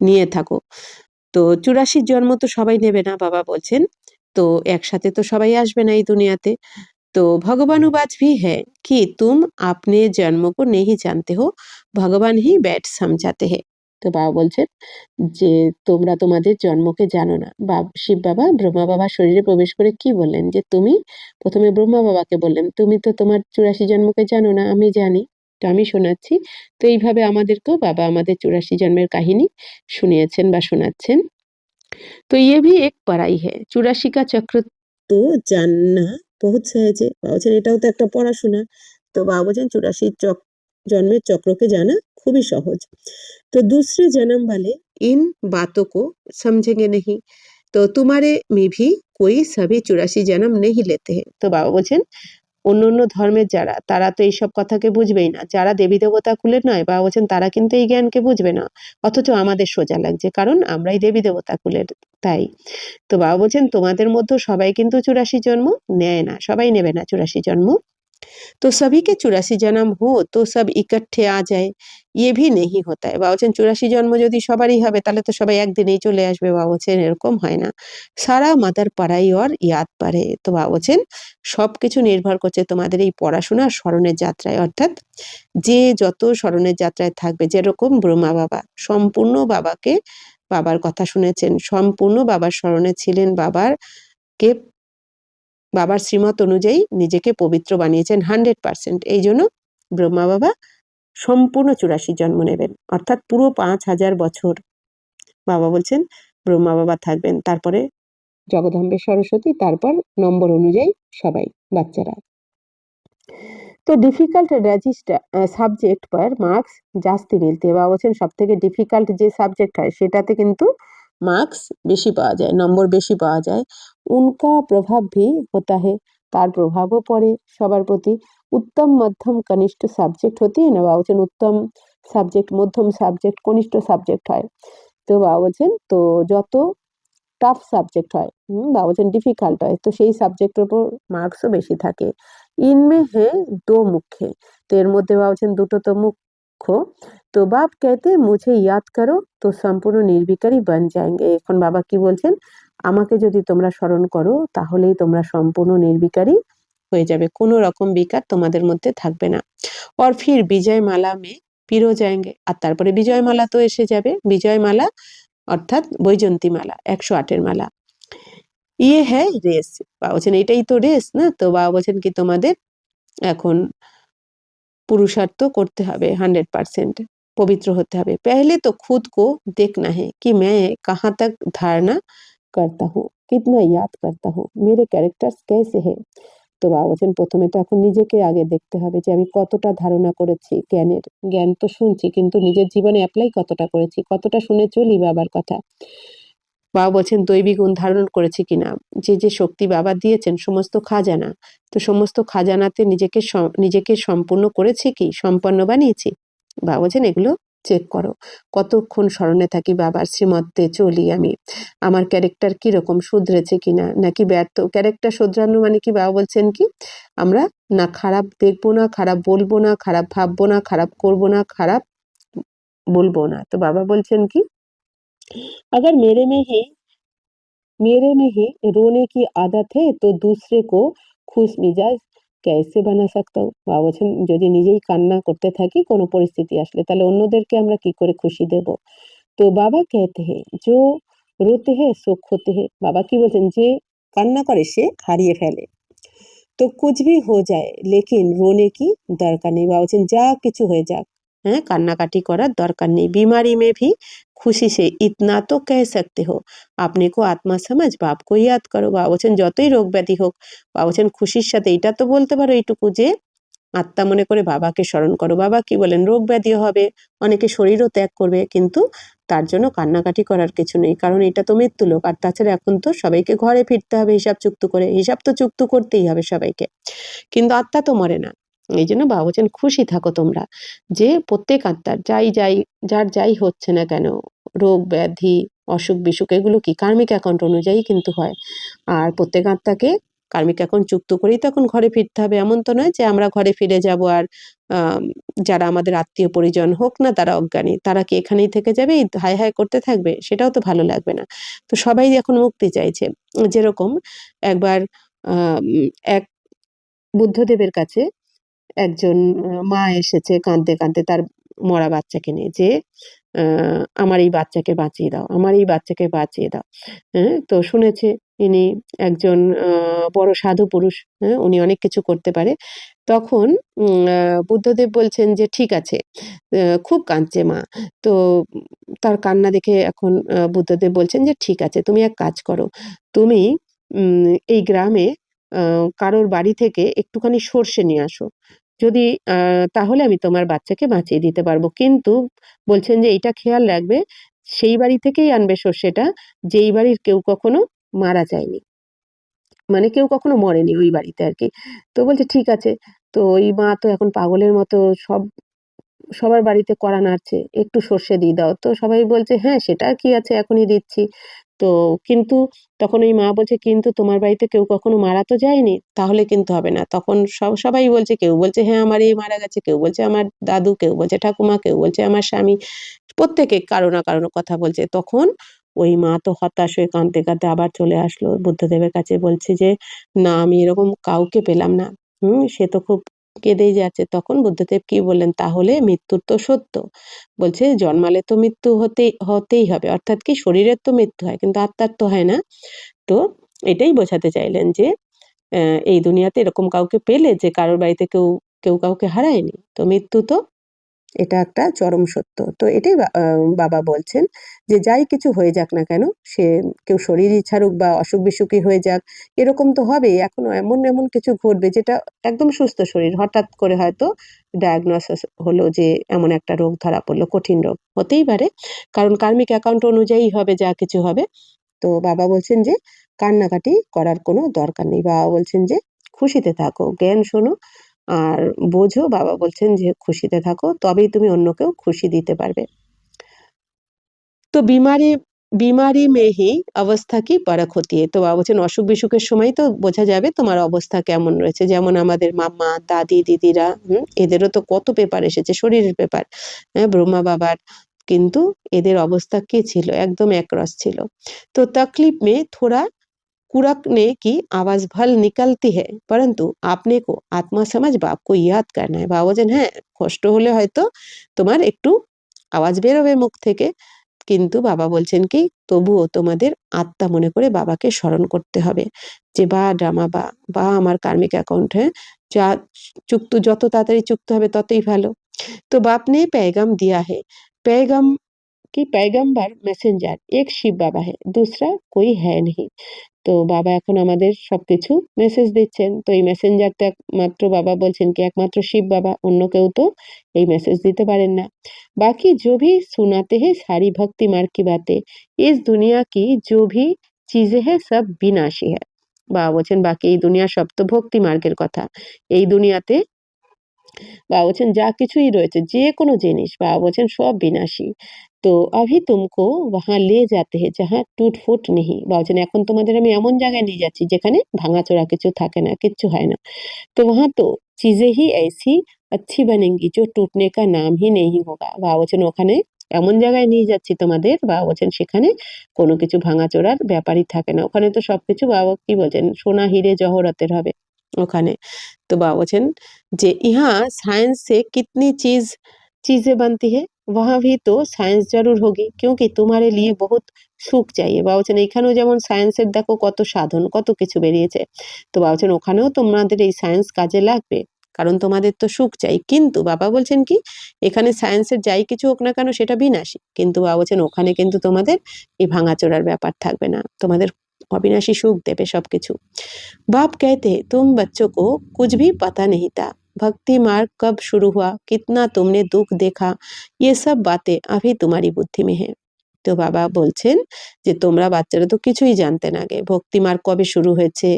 নিয়ে থাকো। তো 84 জন্ম তো সবাই নেবে না বাবা বলছেন, তো একসাথে তো সবাই আসবে না এই দুনিয়াতে। तो भगवानुवाच भी है कि तुम अपने जन्म को नहीं जानते हो, भगवान ही बैठ समझाते हैं। তো বাবা বলছেন যে তোমরা তোমাদের জন্মকে জানো না। শিব বাবা ব্রহ্মা বাবার শরীরে প্রবেশ করে কি বললেন যে তুমি প্রথমে ব্রহ্মা বাবাকে বললেন তুমি তো তোমার 84 জন্মকে জানো না, আমি জানি, তো আমি শোনাচ্ছি। তো এইভাবে আমাদেরকেও বাবা আমাদের 84 জন্মের কাহিনী শুনিয়েছেন বা শোনাচ্ছেন। तो ये भी एक पढ़ाई है। 84 का चक्र তো জাননা বহুত সহজে। বাবা বলছেন এটাও তো একটা পড়াশোনা। তো বাবা বলছেন 84 জন্মের চক্রকে জানা খুবই সহজ। तो दूसरे जन्म वाले इन बातों को समझेंगे नहीं। तो तुम्हारे में भी कोई सभी 84 जन्म नहीं लेते हैं। তো বাবা বলছেন অন্য অন্য ধর্মের যারা তারা তো এইসব কথাকে বুঝবেই না, যারা দেবী দেবতা কুলের নয় বাবা বলছেন তারা কিন্তু এই জ্ঞানকে বুঝবে না, অথচ আমাদের সোজা লাগছে কারণ আমরাই দেবী দেবতা কুলের। তাই তো বাবা বলছেন তোমাদের মধ্যে সবাই কিন্তু 84 জন্ম নেয় না, সবাই নেবে না 84 জন্ম। तो सभी के 84 जन्म हो तो सब इकट्ठे आ जाए, ये भी नहीं होता है। বাবা বলছেন 84 জন্ম যদি সবারই হবে তাহলে তো সবাই একদিনেই চলে আসবে। বাবা বলছেন এরকম হয় না। সারা মাদার পড়াই ওর ইয়াদ পারে। তো বাবা বলছেন সবকিছু নির্ভর করছে তোমাদের এই পড়াশোনা স্মরণের যাত্রায়, অর্থাৎ যে যত স্মরণের যাত্রায় থাকবে, যেরকম ব্রহ্মা বাবা সম্পূর্ণ বাবার কথা শুনেছেন, সম্পূর্ণ বাবার স্মরণে ছিলেন, কে বাবার শ্রীমত অনুযায়ী নিজেকে পবিত্র বানিয়েছেন 100%। এই জন্য ব্রহ্মা বাবা সম্পূর্ণ 84 জন্ম নেবেন, অর্থাৎ পুরো 5000 বছর বাবা বলছেন ব্রহ্মা বাবা থাকবেন, তারপরে জগদম্বে সরস্বতী, তারপর নম্বর অনুযায়ী সবাই বাচ্চারা। তো ডিফিকাল্ট রেজিস্টার সাবজেক্ট पर মার্কস জাস্তি মিলতে বাবা বলছেন সব থেকে ডিফিকাল্ট যে সাবজেক্ট হয় সেটাতে কিন্তু মার্কস বেশি পাওয়া যায়, নম্বর বেশি পাওয়া যায়। উনকা প্রভাব ভি হোতা হে, তার প্রভাবও পড়ে সবার প্রতি। উত্তম মধ্যম কনিষ্ঠ সাবজেক্ট হতে না বাবা বলছেন উত্তম সাবজেক্ট, মধ্যম সাবজেক্ট, কনিষ্ঠ সাবজেক্ট হয়। তো বাবা বলছেন তো যত টাফ সাবজেক্ট হয়, বাবা বলছেন ডিফিকাল্ট হয়, তো সেই সাবজেক্টের উপর মার্কসও বেশি থাকে। ইনমে হে দো মুখ্য, তো এর মধ্যে বাবা বলছেন দুটো তো মুখ্য। তো বাপ कहते मुझे याद करो तो সম্পূর্ণ নির্বিকারী बन जाएंगे। এখন বাবা কি বলছেন, আমাকে যদি তোমরা স্মরণ করো তাহলেই তোমরা সম্পূর্ণ নির্বিকারী হয়ে যাবে, কোনো রকম বিকার তোমাদের মধ্যে থাকবে না। और फिर বিজয় মালা মে পিরো जाएंगे, আর তারপরে বিজয় মালা তো এসে যাবে। বিজয় মালা অর্থাৎ বৈজন্তী মালা, 108 মালা। ইয়ে হ্যাঁ রেস, বাবা বলছেন এটাই তো রেস না। তো বাবা বলছেন কি তোমাদের এখন পুরুষার্থ করতে হবে 100%, পবিত্র হতে হবে। पहले तो खुद को देखना है कि मैं कहाँ तक धारणा करता हूँ, कितना याद करता हूँ, मेरे कैरेक्टर्स कैसे हैं। তো বাবা বলছেন প্রথমে তো এখন নিজেকে আগে দেখতে হবে যে আমি কতটা ধারণা করেছি জ্ঞানের, জ্ঞান তো শুনছি কিন্তু নিজের জীবনে অ্যাপ্লাই কতটা করেছি, কতটা শুনে চলি বাবার কথা। বাবা বলছেন দৈবী গুণ ধারণ করেছি কিনা, যে শক্তি বাবা দিয়েছেন সমস্ত খাজানা, তো সমস্ত খাজানাতে নিজেকে সম্পূর্ণ করেছি কি, সম্পন্ন বানিয়েছি। বাবা বলছেন এগুলো চেক করো, কতক্ষণ স্মরণে থাকি বাবার শ্রীমতে চলি আমি, আমার ক্যারেক্টার কিরকম শুধরেছে কিনা নাকি ব্যর্থ। ক্যারেক্টার শুধরানো মানে কি, বাবা বলছেন কি আমরা না খারাপ দেখবো না, খারাপ বলবো না, খারাপ ভাববো না, খারাপ করবো না, খারাপ বলবো না। তো বাবা বলছেন কি अगर मेरे में ही रोने की आदत है तो दूसरे को खुश मिजाज कैसे বানা सकता हूँ। বাবা বলছেন যদি নিজেই কান্না করতে থাকি কোনো পরিস্থিতি আসলে তাহলে অন্যদেরকে আমরা কি করে খুশি দেব। তো বাবা कहते हैं जो रोते हैं सो खोते हैं, বাবা কি বলছেন যে কান্না করে সে হারিয়ে ফেলে। তো कुछ भी हो जाए लेकिन रोने की दरकार नहीं, বাবা বলছেন যা কিছু হয়ে যাক হ্যাঁ কান্নাকাটি করার দরকার নেই। बीमारी में भी खुशी से इतना तो कह सकते हो अपने को आत्मा समझ बाप को याद करो। বাবা বলছেন যতই রোগ ব্যাধি হোক বাবা বলছেন খুশির সাথে এটা তো বলতে পারো এইটুকু যে আত্মা মনে করে বাবাকে স্মরণ করো। বাবা কি বলেন রোগ ব্যাধি হবে, অনেকে শরীরও ত্যাগ করবে, কিন্তু তার জন্য কান্নাকাটি করার কিছু নেই, কারণ এটা তো মৃত্যুলোক। আর তাছাড়া এখন তো সবাইকে ঘরে ফিরতে হবে হিসাব চুক্ত করে, হিসাব তো চুক্ত করতেই হবে সবাইকে, কিন্তু আত্মা তো মরে না। এই জন্য বাবা বলছেন খুশি থাকো তোমরা যে প্রত্যেক আত্মার যার যাই হচ্ছে না কেন, রোগ ব্যাধি অসুখ বিসুখ এগুলো কি কার্মিক অ্যাকাউন্ট অনুযায়ী কিন্তু হয়। আর প্রত্যেক আত্মাকে কার্মিক অ্যাকাউন্ট চুক্ত করেই তখন ঘরে ফিরতে হবে, এমন তো নয় যে আমরা ঘরে ফিরে যাব আর যারা আমাদের আত্মীয় পরিজন হোক না তারা অজ্ঞানী তারা কি এখানেই থেকে যাবে হায় হায় করতে থাকবে, সেটাও তো ভালো লাগবে না। তো সবাই এখন মুক্তি চাইছে। যেরকম একবার এক বুদ্ধদেবের কাছে একজন মা এসেছে কাঁদতে কাঁদতে, তার মরা বাচ্চাকে নিয়ে যে আমার এই বাচ্চাকে বাঁচিয়ে দাও, আমার এই বাচ্চাকে বাঁচিয়ে দাও। হ্যাঁ, তো শুনেছে ইনি একজন বড় সাধু পুরুষ, হ্যাঁ, উনি অনেক কিছু করতে পারে। তখন বুদ্ধদেব বলছেন যে ঠিক আছে, খুব কাঁদছে মা। তো তার কান্না দেখে এখন বুদ্ধদেব বলছেন যে ঠিক আছে, তুমি এক কাজ করো, তুমি এই গ্রামে কারোর বাড়ি থেকে একটুখানি সর্ষে নিয়ে আসো, যদি তাহলে আমি তোমার বাচ্চাকে বাঁচিয়ে দিতে পারবো। কিন্তু বলছেন যে এইটা খেয়াল রাখবে, সেই বাড়ি থেকেই আনবে সর্ষেটা যেই বাড়ির কেউ কখনো মারা যায়নি, মানে কেউ কখনো মরেনি ওই বাড়িতে আর কি। তো বলছে ঠিক আছে। তো ওই মা তো এখন পাগলের মতো সবার বাড়িতে কড়া নাড়ছে, একটু সর্ষে দিয়ে দাও। তো সবাই বলছে হ্যাঁ সেটা কি আছে, এখনই দিচ্ছি। তো কিন্তু তখন ওই মা বলছে কিন্তু তোমার বাড়িতে কেউ কখনো মারা তো যায়নি, তাহলে কিন্তু হবে না। তখন সবাই বলছে, কেউ বলছে হ্যাঁ আমার এই মারা গেছে, কেউ বলছে আমার দাদু, কেউ বলছে ঠাকুমা, কেউ বলছে আমার স্বামী, প্রত্যেকে কারো না কারো কথা বলছে। তখন ওই মা তো হতাশ হয়ে কাঁদতে কাঁদতে আবার চলে আসলো বুদ্ধদেবের কাছে, বলছে যে না আমি এরকম কাউকে পেলাম না। সে তো খুব কেঁদেই যাচ্ছে। তখন বুদ্ধদেব কি বললেন, তাহলে মৃত্যুর তো সত্য, বলছে জন্মালে তো মৃত্যু হতেই হবে, অর্থাৎ কি শরীরের তো মৃত্যু হয় কিন্তু আত্মার তো হয় না। তো এটাই বোঝাতে চাইলেন যে এই দুনিয়াতে এরকম কাউকে পেলে যে কারোর বাড়িতে কেউ কেউ কাউকে হারায়নি, তো মৃত্যু তো এটা একটা চরম সত্য। তো এটাই বাবা বলছেন যে যাই কিছু হয়ে যাক না কেন, সে কেউ শরীরই ছাড়ুক বা অসুখ বিসুখই হয়ে যাক, এরকম তো হবেই। এখনো এমন এমন কিছু ঘটবে যেটা একদম সুস্থ শরীর হঠাৎ করে হয়তো ডায়াগনোসিস হলো যে এমন একটা রোগ ধরা পড়লো, কঠিন রোগ হতেই পারে, কারণ কার্মিক অ্যাকাউন্ট অনুযায়ী হবে যা কিছু হবে। তো বাবা বলছেন যে কান্নাকাটি করার কোনো দরকার নেই। বাবা বলছেন যে খুশিতে থাকো, জ্ঞান শোনো আর বোঝো। বাবা বলছেন যে খুশিতে থাকো, তবেই তুমি অন্যকেও খুশি দিতে পারবে। তো बीमारी में ही অবস্থা কি পারখ হতি है। তো বাবা বলছেন অসুখ বিসুখের সময় তো বোঝা যাবে তোমার অবস্থা কেমন রয়েছে। যেমন আমাদের মাম্মা, দাদি, দিদিরা, এদেরও তো কত পেপার এসেছে, শরীরের পেপার, হ্যাঁ, ব্রহ্মা বাবার, কিন্তু এদের অবস্থা কি ছিল, একদম একরস ছিল। তো तकलीफ में थोड़ा कुड़कने की आवाज भल निकलती है, परंतु आपने को आत्मा समझ बाप को याद करना है। বাবা বলছেন হ্যাঁ, কষ্ট হলে হয়তো তোমার একটু আওয়াজ বেরোবে মুখ থেকে, কিন্তু বাবা বলছেন কি তবুও তোমাদের আত্মা মনে করে বাবাকে স্মরণ করতে হবে যে বা ড্রামা বা আমার কার্মিক অ্যাকাউন্ট, হ্যাঁ, যা যত তাড়াতাড়ি চুক্ত হবে ততই ভালো। तो बाप ने पैगाम दिया है, पैगाम कि पैगंबर मैसेंजर एक शिव बाबा है, दूसरा कोई है नहीं। তো বাবা এখন আমাদের সবকিছু মেসেজ দিচ্ছেন। তো এই মেসেঞ্জারটা একমাত্র বাবা বলছেন কি একমাত্র শিব বাবা, অন্য কেউ তো এই মেসেজ দিতে পারেন না। বাকি जो भी सुनाते हैं सारी भक्ति मार्ग की बातें, इस दुनिया की जो भी चीजें हैं सब विनाशी है। বাবা বলছেন বাকি এই দুনিয়ার সব তো ভক্তি মার্গের কথা। এই দুনিয়াতে বাবা বলছেন যা কিছুই রয়েছে যে কোনো জিনিস বাবা বলছেন সব বিনাশী। তো अभी तुमको वहां ले जाते हैं जहां टूट फूट नहीं। বাবা বলছেন এখন তোমাদের আমি এমন জায়গায় নিয়ে যাচ্ছি যেখানে ভাঙাচোরা কিছু থাকে না, কিচ্ছু হয় না। तो वहां तो चीजें ही ऐसी अच्छी बनेंगी जो टूटने का नाम ही नहीं होगा। বাবা বলছেন ওখানে এমন জায়গায় নিয়ে যাচ্ছি তোমাদের, বাবা বলছেন সেখানে কোনো কিছু ভাঙাচোরার ব্যাপারই থাকে না। ওখানে তো সবকিছু বাবা কি বলছেন সোনা হিরে জহরতের হবে ওখানে। তো বাবা বলছেন যে ইহা साइंस से कितनी चीजें बनती है, वहां भी तो साइंस जरूर होगी क्योंकि तुम्हारे लिए बहुत সুখ চাইয়ে। বাবা বলছেন এখানেও যেমন সায়েন্সের দেখো কত সাধন কত কিছু বেরিয়েছে, তো বাবা বলছেন ওখানেও তোমাদের এই সায়েন্স কাজে লাগবে, কারণ তোমাদের তো সুখ চাই। কিন্তু বাবা বলছেন কি এখানে সায়েন্সের যাই কিছু হোক না কেন সেটা বিনাশী, কিন্তু বাবা বলছেন ওখানে কিন্তু তোমাদের এই ভাঙাচোরার ব্যাপার থাকবে না, তোমাদের অবিনাশী সুখ দেবে সবকিছু। बाप कहते तुम बच्चों को कुछ भी पता नहीं था, भक्ति मार्ग कब शुरू हुआ, कितना तुमने दुख देखा, ये सब बातें अभी तुम्हारी बुद्धि में है। তো বাবা বলছেন যে তোমরা বাচ্চারা তো কিছুই জানতে না আগে ভক্তি মার্গ কবে শুরু হয়েছে,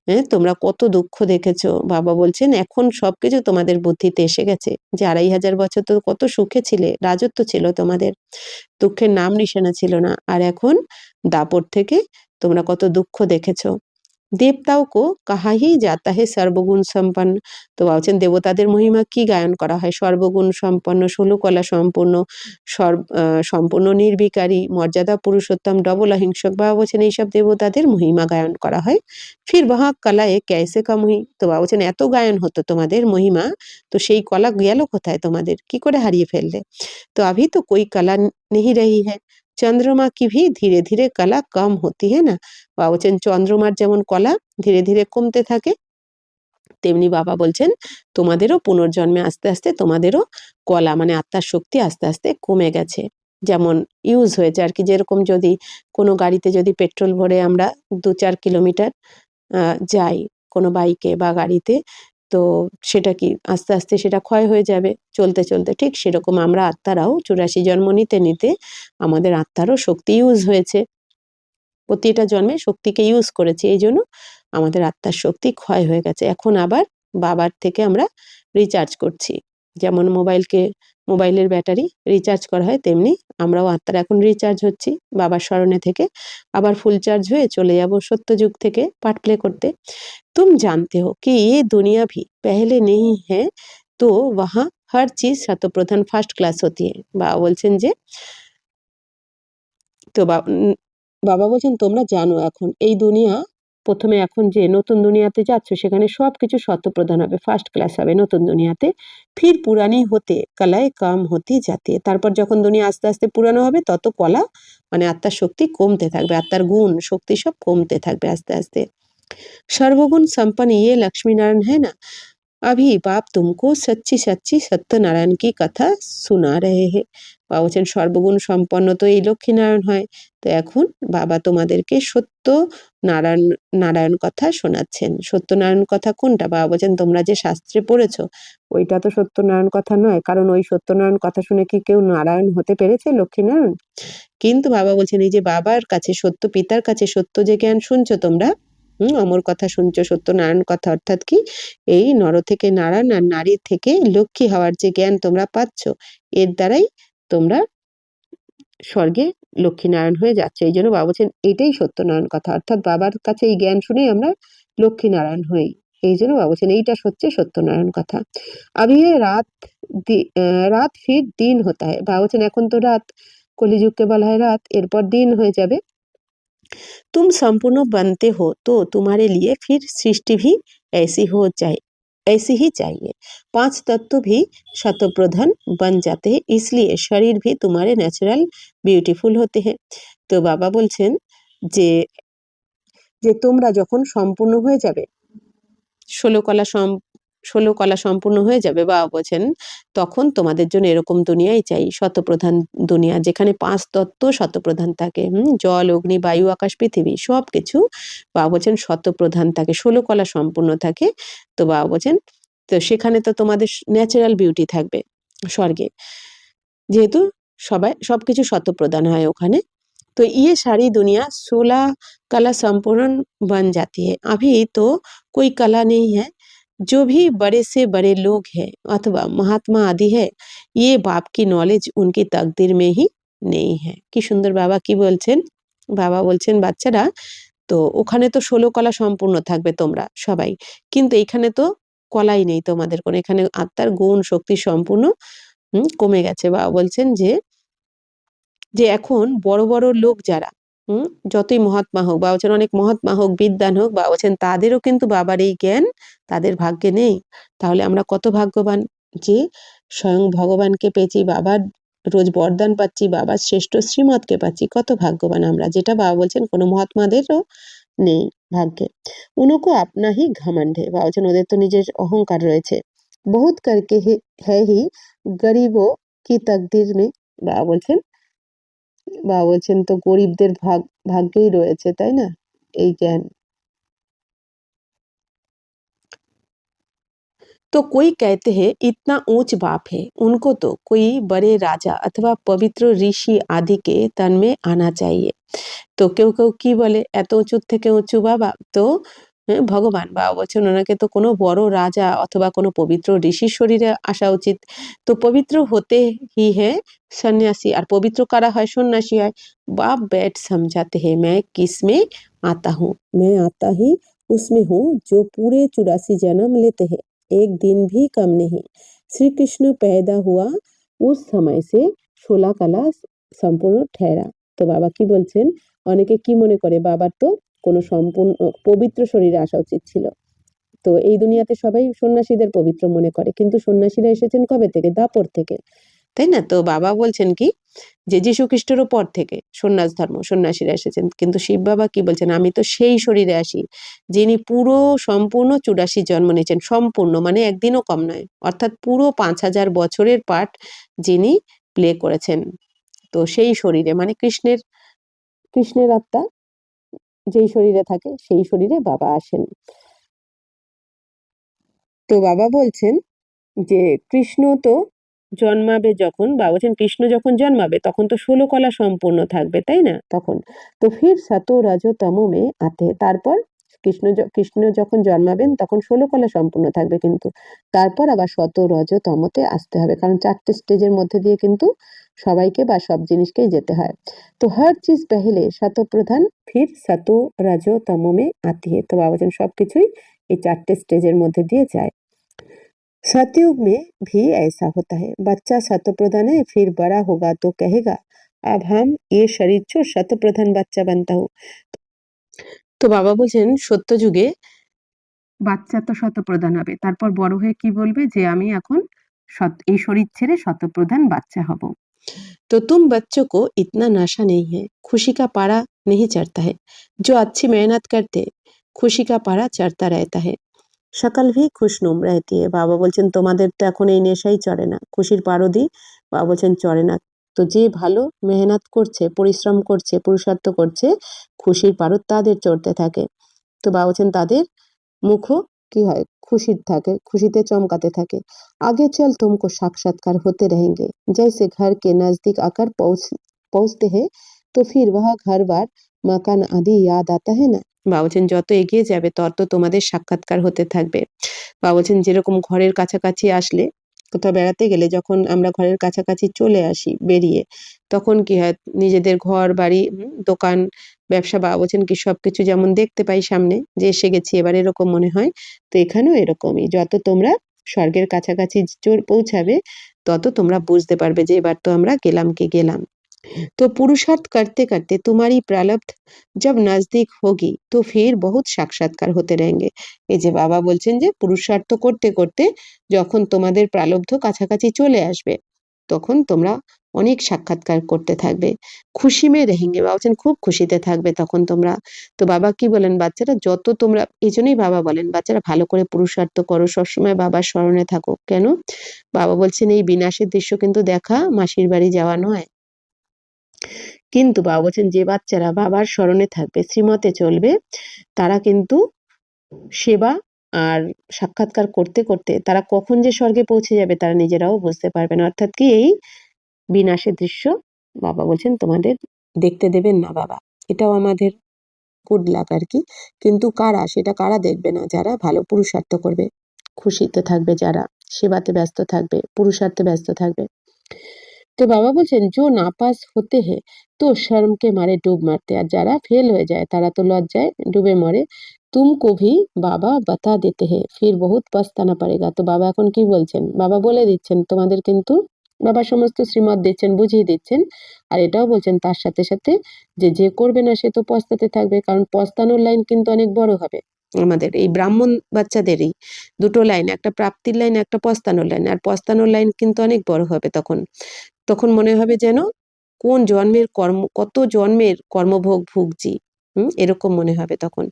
হ্যাঁ, তোমরা কত দুঃখ দেখেছো। বাবা বলছেন এখন সবকিছু তোমাদের বুদ্ধিতে এসে গেছে যে 2500 বছর তো কত সুখে ছিলে, রাজত্ব ছিল তোমাদের, দুঃখের নাম নিশানা ছিল না, আর এখন দাপট থেকে তোমরা কত দুঃখ দেখেছো। দেবতাও কো কাহা হি যাতা হে সর্বগুণ সম্পন্ন। তো বলছেন দেবতাদের মহিমা কি গায়ন করা হয়? সর্বগুণ সম্পন্ন, ষোলকলা সম্পূর্ণ, সম্পূর্ণ নির্বিকারী, মর্যাদা পুরুষোত্তম, ডবল অহিংসক। বাবা বলছেন এইসব দেবতাদের মহিমা গায়ন করা হয়। ফির বহা কলা এ ক্যাসে কম হুই। তো বাবা বলছেন এত গায়ন হতো তোমাদের মহিমা, তো সেই কলা গেল কোথায় তোমাদের, কি করে হারিয়ে ফেললে? तो अभी तो कोई कला नहीं रही है। चंद्रमा की भी धीरे धीरे कला कम होती है ना। বাবা বলছেন চন্দ্রমার যেমন কলা ধীরে ধীরে কমতে থাকে, তেমনি বাবা বলছেন তোমাদেরও পুনর্জন্মে আস্তে আস্তে তোমাদেরও কলা মানে আত্মার শক্তি আস্তে আস্তে কমে গেছে। যেমন ইউজ হয়েছে আর কি, যেরকম যদি কোনো গাড়িতে যদি পেট্রোল ভরে আমরা 2-4 কিলোমিটার যাই কোনো বাইকে বা গাড়িতে, তো সেটা কি আস্তে আস্তে সেটা ক্ষয় হয়ে যাবে চলতে চলতে। ঠিক সেরকম আমরা আত্মারাও 84 জন্ম নিতে নিতে আমাদের আত্মারও শক্তি ইউজ হয়েছে, প্রতিটা জন্মে শক্তিকে ইউজ করেছি, এই জন্য আমাদের আত্মার শক্তি ক্ষয় হয়ে গেছে। এখন আবার বাবার থেকে আমরা রিচার্জ করছি, যেমন মোবাইলের ব্যাটারি রিচার্জ করা হয়, তেমনি আমরাও আত্মারা এখন রিচার্জ হচ্ছি বাবার স্মরণে থেকে, আবার ফুল চার্জ হয়ে চলে যাব সত্যযুগ থেকে পার্ট প্লে করতে। तुम जानते हो कि ये दुनिया भी पहले नहीं है, तो वहाँ हर चीज शतप्रधान ফার্স্ট ক্লাস होती है। বাবা বলছেন যে তো বাবা বলছেন তোমরা জানো এখন এই দুনিয়া, প্রথমে এখন যে নতুন দুনিয়াতে যাচ্ছ সেখানে সবকিছু শতপ্রধান হবে, ফার্স্ট ক্লাস হবে নতুন দুনিয়াতে। ফির পুরানি হতে কলায় কাম হতে যাতে, তারপর যখন দুনিয়া আস্তে আস্তে পুরানো হবে তত কলা মানে আত্মার শক্তি কমতে থাকবে, আত্মার গুণ শক্তি সব কমতে থাকবে আস্তে আস্তে। सर्वगुण संपन्न ये लक्ष्मी नारायण है ना, अभी बाप तुमको सच्ची सच्ची सत्यनारायण की कथा सुना रहे हैं। বাবা বলছেন সর্বগুণ সম্পন্ন তো এই লক্ষ্মীনারায়ণ হয়, তো এখন বাবা তোমাদেরকে সত্য নারায়ণ নারায়ণ কথা শোনাচ্ছেন। সত্যনারায়ণ কথা কোনটা? বাবা বলছেন তোমরা যে শাস্ত্রে পড়েছো ওইটা তো সত্যনারায়ণ কথা নয়, কারণ ওই সত্যনারায়ণ কথা শুনে কি কেউ নারায়ণ হতে পেরেছে, লক্ষ্মীনারায়ণ? কিন্তু বাবা বলছেন এই যে বাবার কাছে সত্য, পিতার কাছে সত্য যে জ্ঞান শুনছো তোমরা, অমর কথা শুনছো, সত্যনারায়ণ কথা, অর্থাৎ কি এই নর থেকে নারায়ণ আর নারী থেকে লক্ষ্মী হওয়ার যে জ্ঞান তোমরা পাচ্ছ, এর দ্বারাই তোমরা স্বর্গে লক্ষ্মীনারায়ণ হয়ে যাচ্ছে। এই জন্য বাবা বলছেন এটাই সত্যনারায়ণ কথা, অর্থাৎ বাবার কাছে এই জ্ঞান শুনেই আমরা লক্ষ্মীনারায়ণ হই। এই জন্য বাবা বলছেন এইটা হচ্ছে সত্যনারায়ণ কথা। আবি রাত ফির দিন হতা হয়। বাবা বলছেন এখন তো রাত, কলিযুগকে বলা হয় রাত, এরপর দিন হয়ে যাবে। तुम संपूर्ण बनते हो तो तुम्हारे लिए फिर सृष्टि भी ऐसी ही चाहिए। 5 तत्व भी शतप्रधान बन जाते हैं, इसलिए शरीर भी तुम्हारे नेचुरल ब्यूटीफुल होते हैं। তো বাবা বলছেন যে যে তোমরা যখন সম্পূর্ণ হয়ে যাবে, 16 কলা সম্পূর্ণ হয়ে যাবে, বাবা বলছেন তখন তোমাদের জন্য এরকম দুনিয়াই চাই, শতপ্রধান দুনিয়া, যেখানে 5 তত্ত্ব শতপ্রধান থাকে। জল, অগ্নি, বায়ু, আকাশ, পৃথিবী সবকিছু বাবা বলছেন শতপ্রধান থাকে, 16 কলা সম্পূর্ণ থাকে। তো বাবা বলছেন তো সেখানে তো তোমাদের ন্যাচারাল বিউটি থাকবে স্বর্গে, যেহেতু সবকিছু শতপ্রধান হয় ওখানে। तो ये सारी दुनिया 16 कला संपूर्ण बन जाती है। अभी तो कोई कला नहीं है। जो भी बड़े से बड़े लोग हैं अथवा महात्मा आदि है, ये बाप की नॉलेज उनकी तकदीर में ही नहीं है। কি সুন্দর বাবা কি বলছেন, বাবা বলছেন বাচ্চারা তো ওখানে তো 16 কলা সম্পূর্ণ থাকবে তোমরা সবাই, কিন্তু এখানে তো কলাই নেই তোমাদের কোনো, এখানে আত্মার গুণ শক্তি সম্পূর্ণ কমে গেছে। বাবা বলছেন যে যে এখন বড় বড় লোক যারা যতই মহাত্মা হোক, বাবা বলছেন অনেক মহাত্মা হোক, বিদ্বান হোক, বাবা বলছেন তাদেরও কিন্তু বাবার এই জ্ঞান তাদের ভাগ্যে নেই। তাহলে আমরা কত ভাগ্যবান যে স্বয়ং ভগবানকে পেয়েছি, বাবার রোজ বরদান পাচ্ছি, বাবার শ্রেষ্ঠ শ্রীমতকে পাচ্ছি, কত ভাগ্যবান আমরা, যেটা বাবা বলছেন কোনো মহাত্মাদেরও নেই ভাগ্যে। উनको अपना ही घमंड है। বাবা বলছেন ওদের তো নিজের অহংকার রয়েছে। बहुत करके है ही गरीबों की तकदीर में। বাবা বলছেন তো গরিবদের ভাগ্যেই রয়েছে, তাই না এই জ্ঞান। तो कोई कहते हैं इतना ऊंच बाप है, उनको तो कोई बड़े राजा अथवा पवित्र ऋषि आदि के तन में आना चाहिए। তো কেউ কেউ কি বলে এত উঁচুর থেকে উঁচু বাবা তো ভগবান, বাবা বলছেন ওনাকে তো কোনো বড় রাজা অথবা কোনো পবিত্র ঋষির শরীরে আসা উচিত। তো পবিত্র হতে হি হ্যাঁ সন্ন্যাসী, আর পবিত্র কারা হয়? সন্ন্যাসী হয়। বাপ बैठ समझाते हैं मैं किस में आता हूँ, मैं आता ही उसमें हूँ जो पूरे 84 जन्म लेते हैं, एक दिन भी कम नहीं। श्री कृष्ण पैदा हुआ उस समय से 16 कला সম্পূর্ণ ঠেরা। তো বাবা কি বলছেন, অনেকে কি মনে করে বাবার তো কোনো সম্পূর্ণ পবিত্র শরীরে আসা উচিত ছিল। তো এই দুনিয়াতে সবাই সন্ন্যাসীদের পবিত্র মনে করে, কিন্তু সন্ন্যাসীরা এসেছেন কবে থেকে? দাপর থেকে, তাই না? তো বাবা বলছেন কি যে যীশু খ্রিস্টেরও পর থেকে সন্ন্যাস ধর্ম সন্ন্যাসীরা এসেছেন, কিন্তু শিব বাবা কি বলছেন, আমি তো সেই শরীরে আসি যিনি পুরো সম্পূর্ণ 84 জন্ম নিয়েছেন, সম্পূর্ণ মানে একদিনও কম নয়, অর্থাৎ পুরো 5000 বছরের পাঠ যিনি প্লে করেছেন। তো সেই শরীরে মানে কৃষ্ণের আত্মা যেই শরীরে থাকে সেই শরীরে বাবা আসেন। তো বাবা বলছেন যে কৃষ্ণ তো জন্মাবে যখন, বাবা বলছেন কৃষ্ণ যখন জন্মাবে তখন তো 16 কলা সম্পূর্ণ থাকবে, তাই না? তখন তো ফির সতো রজো তমো মে আতে, তারপর কৃষ্ণ যখন জন্মাবেন তখন 16 কলা সম্পূর্ণ থাকবে, কিন্তু তারপর আবার সতো রজ তমোতে আসতে হবে, কারণ 4টে স্টেজের মধ্যে দিয়ে কিন্তু সবাইকে বা সব জিনিসকেই যেতে হয়। তো হর চিজ পেহলে শতপ্রধান ফির সতো রজো তমো মে আতি হে। তো বাবা বলছেন সবকিছুই এই 4টে স্টেজের মধ্যে দিয়ে যায়। सतयुग में भी ऐसा होता है, बच्चा शतप्रधान है, फिर बड़ा होगा तो कहेगा अब हम ये शरीर छोड़ शतप्रधान बच्चा बनता हूँ। তো বাবা বলছেন সত্য যুগে বাচ্চা তো শতপ্রধান হবে, তারপর বড় হয়ে কি বলবে যে আমি এখন এই শরীর ছেড়ে শতপ্রধান বাচ্চা হব। तो तुम बच्चों को इतना नशा नहीं है, खुशी का पारा नहीं चढ़ता है, जो अच्छी मेहनत करते खुशी का पारा चढ़ता रहता है, সকাল ভি খুশনুম रहती है। বাবা বলছেন তোমাদের তো এখন এই নেশাই চড়ে না, খুশির পারদি বাবা বলছেন চড়ে না। তো যে ভালো মেহনত করছে, পরিশ্রম করছে, পুরুষার্থ করছে, খুশির পারদ তাদের চড়তে থাকে। তো বাবা বলছেন তাদের মুখও কি হয়, খুশির থাকে, খুশিতে চমকাতে থাকে। আগে চল তুমকো সাক্ষাৎকার होते रहेंगे, जैसे घर के नजदीक आकर पहुंचते हैं तो फिर वह घर बार मकान आदि याद आता है ना। বাবা বলছেন যত এগিয়ে যাবে তত তোমাদের সাক্ষাৎকার হতে থাকবে। বাবা বলছেন যেরকম ঘরের কাছাকাছি আসলে, কোথাও বেড়াতে গেলে যখন আমরা ঘরের কাছাকাছি চলে আসি বেরিয়ে, তখন কি হয় নিজেদের ঘর বাড়ি দোকান ব্যবসা, বাবা বলছেন কি সবকিছু যেমন দেখতে পাই সামনে যে এসে গেছি এবার, এরকম মনে হয়। তো এখানেও এরকমই, যত তোমরা স্বর্গের কাছাকাছি পৌঁছাবে তত তোমরা বুঝতে পারবে যে এবার তো আমরা গেলাম কি গেলাম। तो पुरुषार्थ करते करते तुम्हारी प्रारब्ध जब नजदीक होगी तो फिर बहुत সাক্ষাৎকার হতে रहेंगे। এই যে বাবা বলছেন যে পুরুষার্থ করতে করতে যখন তোমাদের প্রারব্ধ কাছাকাছি চলে আসবে তখন তোমরা অনেক সাক্ষাৎকার করতে থাকবে। খুশি মে রেহেঙ্গে, বাবা বলছেন খুব খুশিতে থাকবে তখন তোমরা। তো বাবা কি বলেন, বাচ্চারা যত তোমরা, এই জন্যই বাবা বলেন বাচ্চারা ভালো করে পুরুষার্থ করো, সবসময় বাবার স্মরণে থাকো। কেন? বাবা বলছেন এই বিনাশের দৃশ্য কিন্তু দেখা মাসির বাড়ি যাওয়া নয়, কিন্তু বাবা বলছেন যে বাচ্চারা বাবার স্মরণে থাকবে, শ্রীমতে চলবে, তারা কিন্তু সেবা আর সাক্ষাৎকার করতে করতে তারা কখন যে স্বর্গে পৌঁছে যাবে তারা নিজেরাও বুঝতে পারবে না। অর্থাৎ কি এই বিনাশের দৃশ্য বাবা বলছেন তোমাদের দেখতে দেবেন না বাবা। এটাও আমাদের গুড লাক আর কি, কিন্তু কারা, সেটা কারা দেখবে না? যারা ভালো পুরুষার্থ করবে, খুশিতে থাকবে, যারা সেবাতে ব্যস্ত থাকবে, পুরুষার্থে ব্যস্ত থাকবে। তো বাবা বলছেন जो नापास होते हैं तो शर्म के मारे डूब मारते, আর যারা ফেল হয়ে যায় তারা তো লজ্জায় ডুবে মরে। तुमको भी বাবা बता देते हैं फिर बहुत पछताना पड़ेगा। তো বাবা এখন কি বলছেন, বাবা বলে দিচ্ছেন তোমাদের, কিন্তু বাবা সমস্ত শ্রীমত দিচ্ছেন, বুঝিয়ে দিচ্ছেন, আর এটাও বলছেন তার সাথে সাথে যে যে করবে না সে তো পস্তাতে থাকবে, কারণ পস্তানোর লাইন কিন্তু অনেক বড় হবে। আমাদের এই ব্রাহ্মণ বাচ্চাদেরই দুটো লাইন, একটা প্রাপ্তির লাইন, একটা পস্তানোর লাইন, আর পস্তানোর লাইন কিন্তু অনেক বড় হবে তখন। তখন মনে হবে যেন কোন জন্মের কত জন্মের কর্মভোগ ভুগছি, এরকম মনে হবে তখন।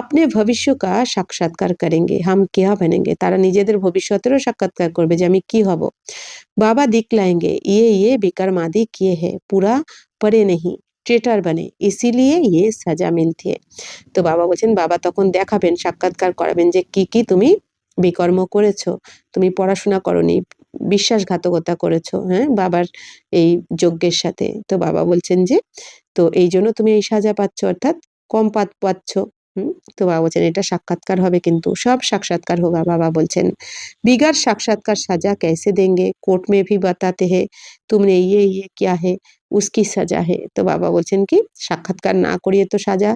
আপনি ভবিষ্য কা সাক্ষাৎকার করেঙ্গে হাম কেয়া বনেঙ্গে, তারা নিজেদের ভবিষ্যতেরও সাক্ষাৎকার করবে যে আমি কি হব। বাবা দিখলাएंगे ये বিকার মাদি কিয়ে হে পুরা পরে নেহি ট্রেটার বনে ইসিলিয়ে ইয়ে সাজা মিলতি है। তো বাবা বলছেন বাবা তখন দেখাবেন, সাক্ষাৎকার করাবেন যে কি কি তুমি বিকর্ম করেছো, তুমি পড়াশোনা করনি, বিশ্বাসঘাতকতা করেছো, হ্যাঁ বাবার এই যজ্ঞের সাথে। তো বাবা বলছেন যে তো এই জন্য তুমি এই সাজা পাচ্ছ, অর্থাৎ কম পাত পাচ্ছ। তো বাবা বলছেন এটা সাক্ষাৎকার হবে, কিন্তু সব সাক্ষাৎকার হোগা। বাবা বলছেন बिगर साक्षात्कार सजा कैसे देंगे, कोर्ट में भी बताते हैं तुमने ये क्या है उसकी सजा है। তো বাবা বলছেন কি সাক্ষাৎকার না করিয়ে তো সাজা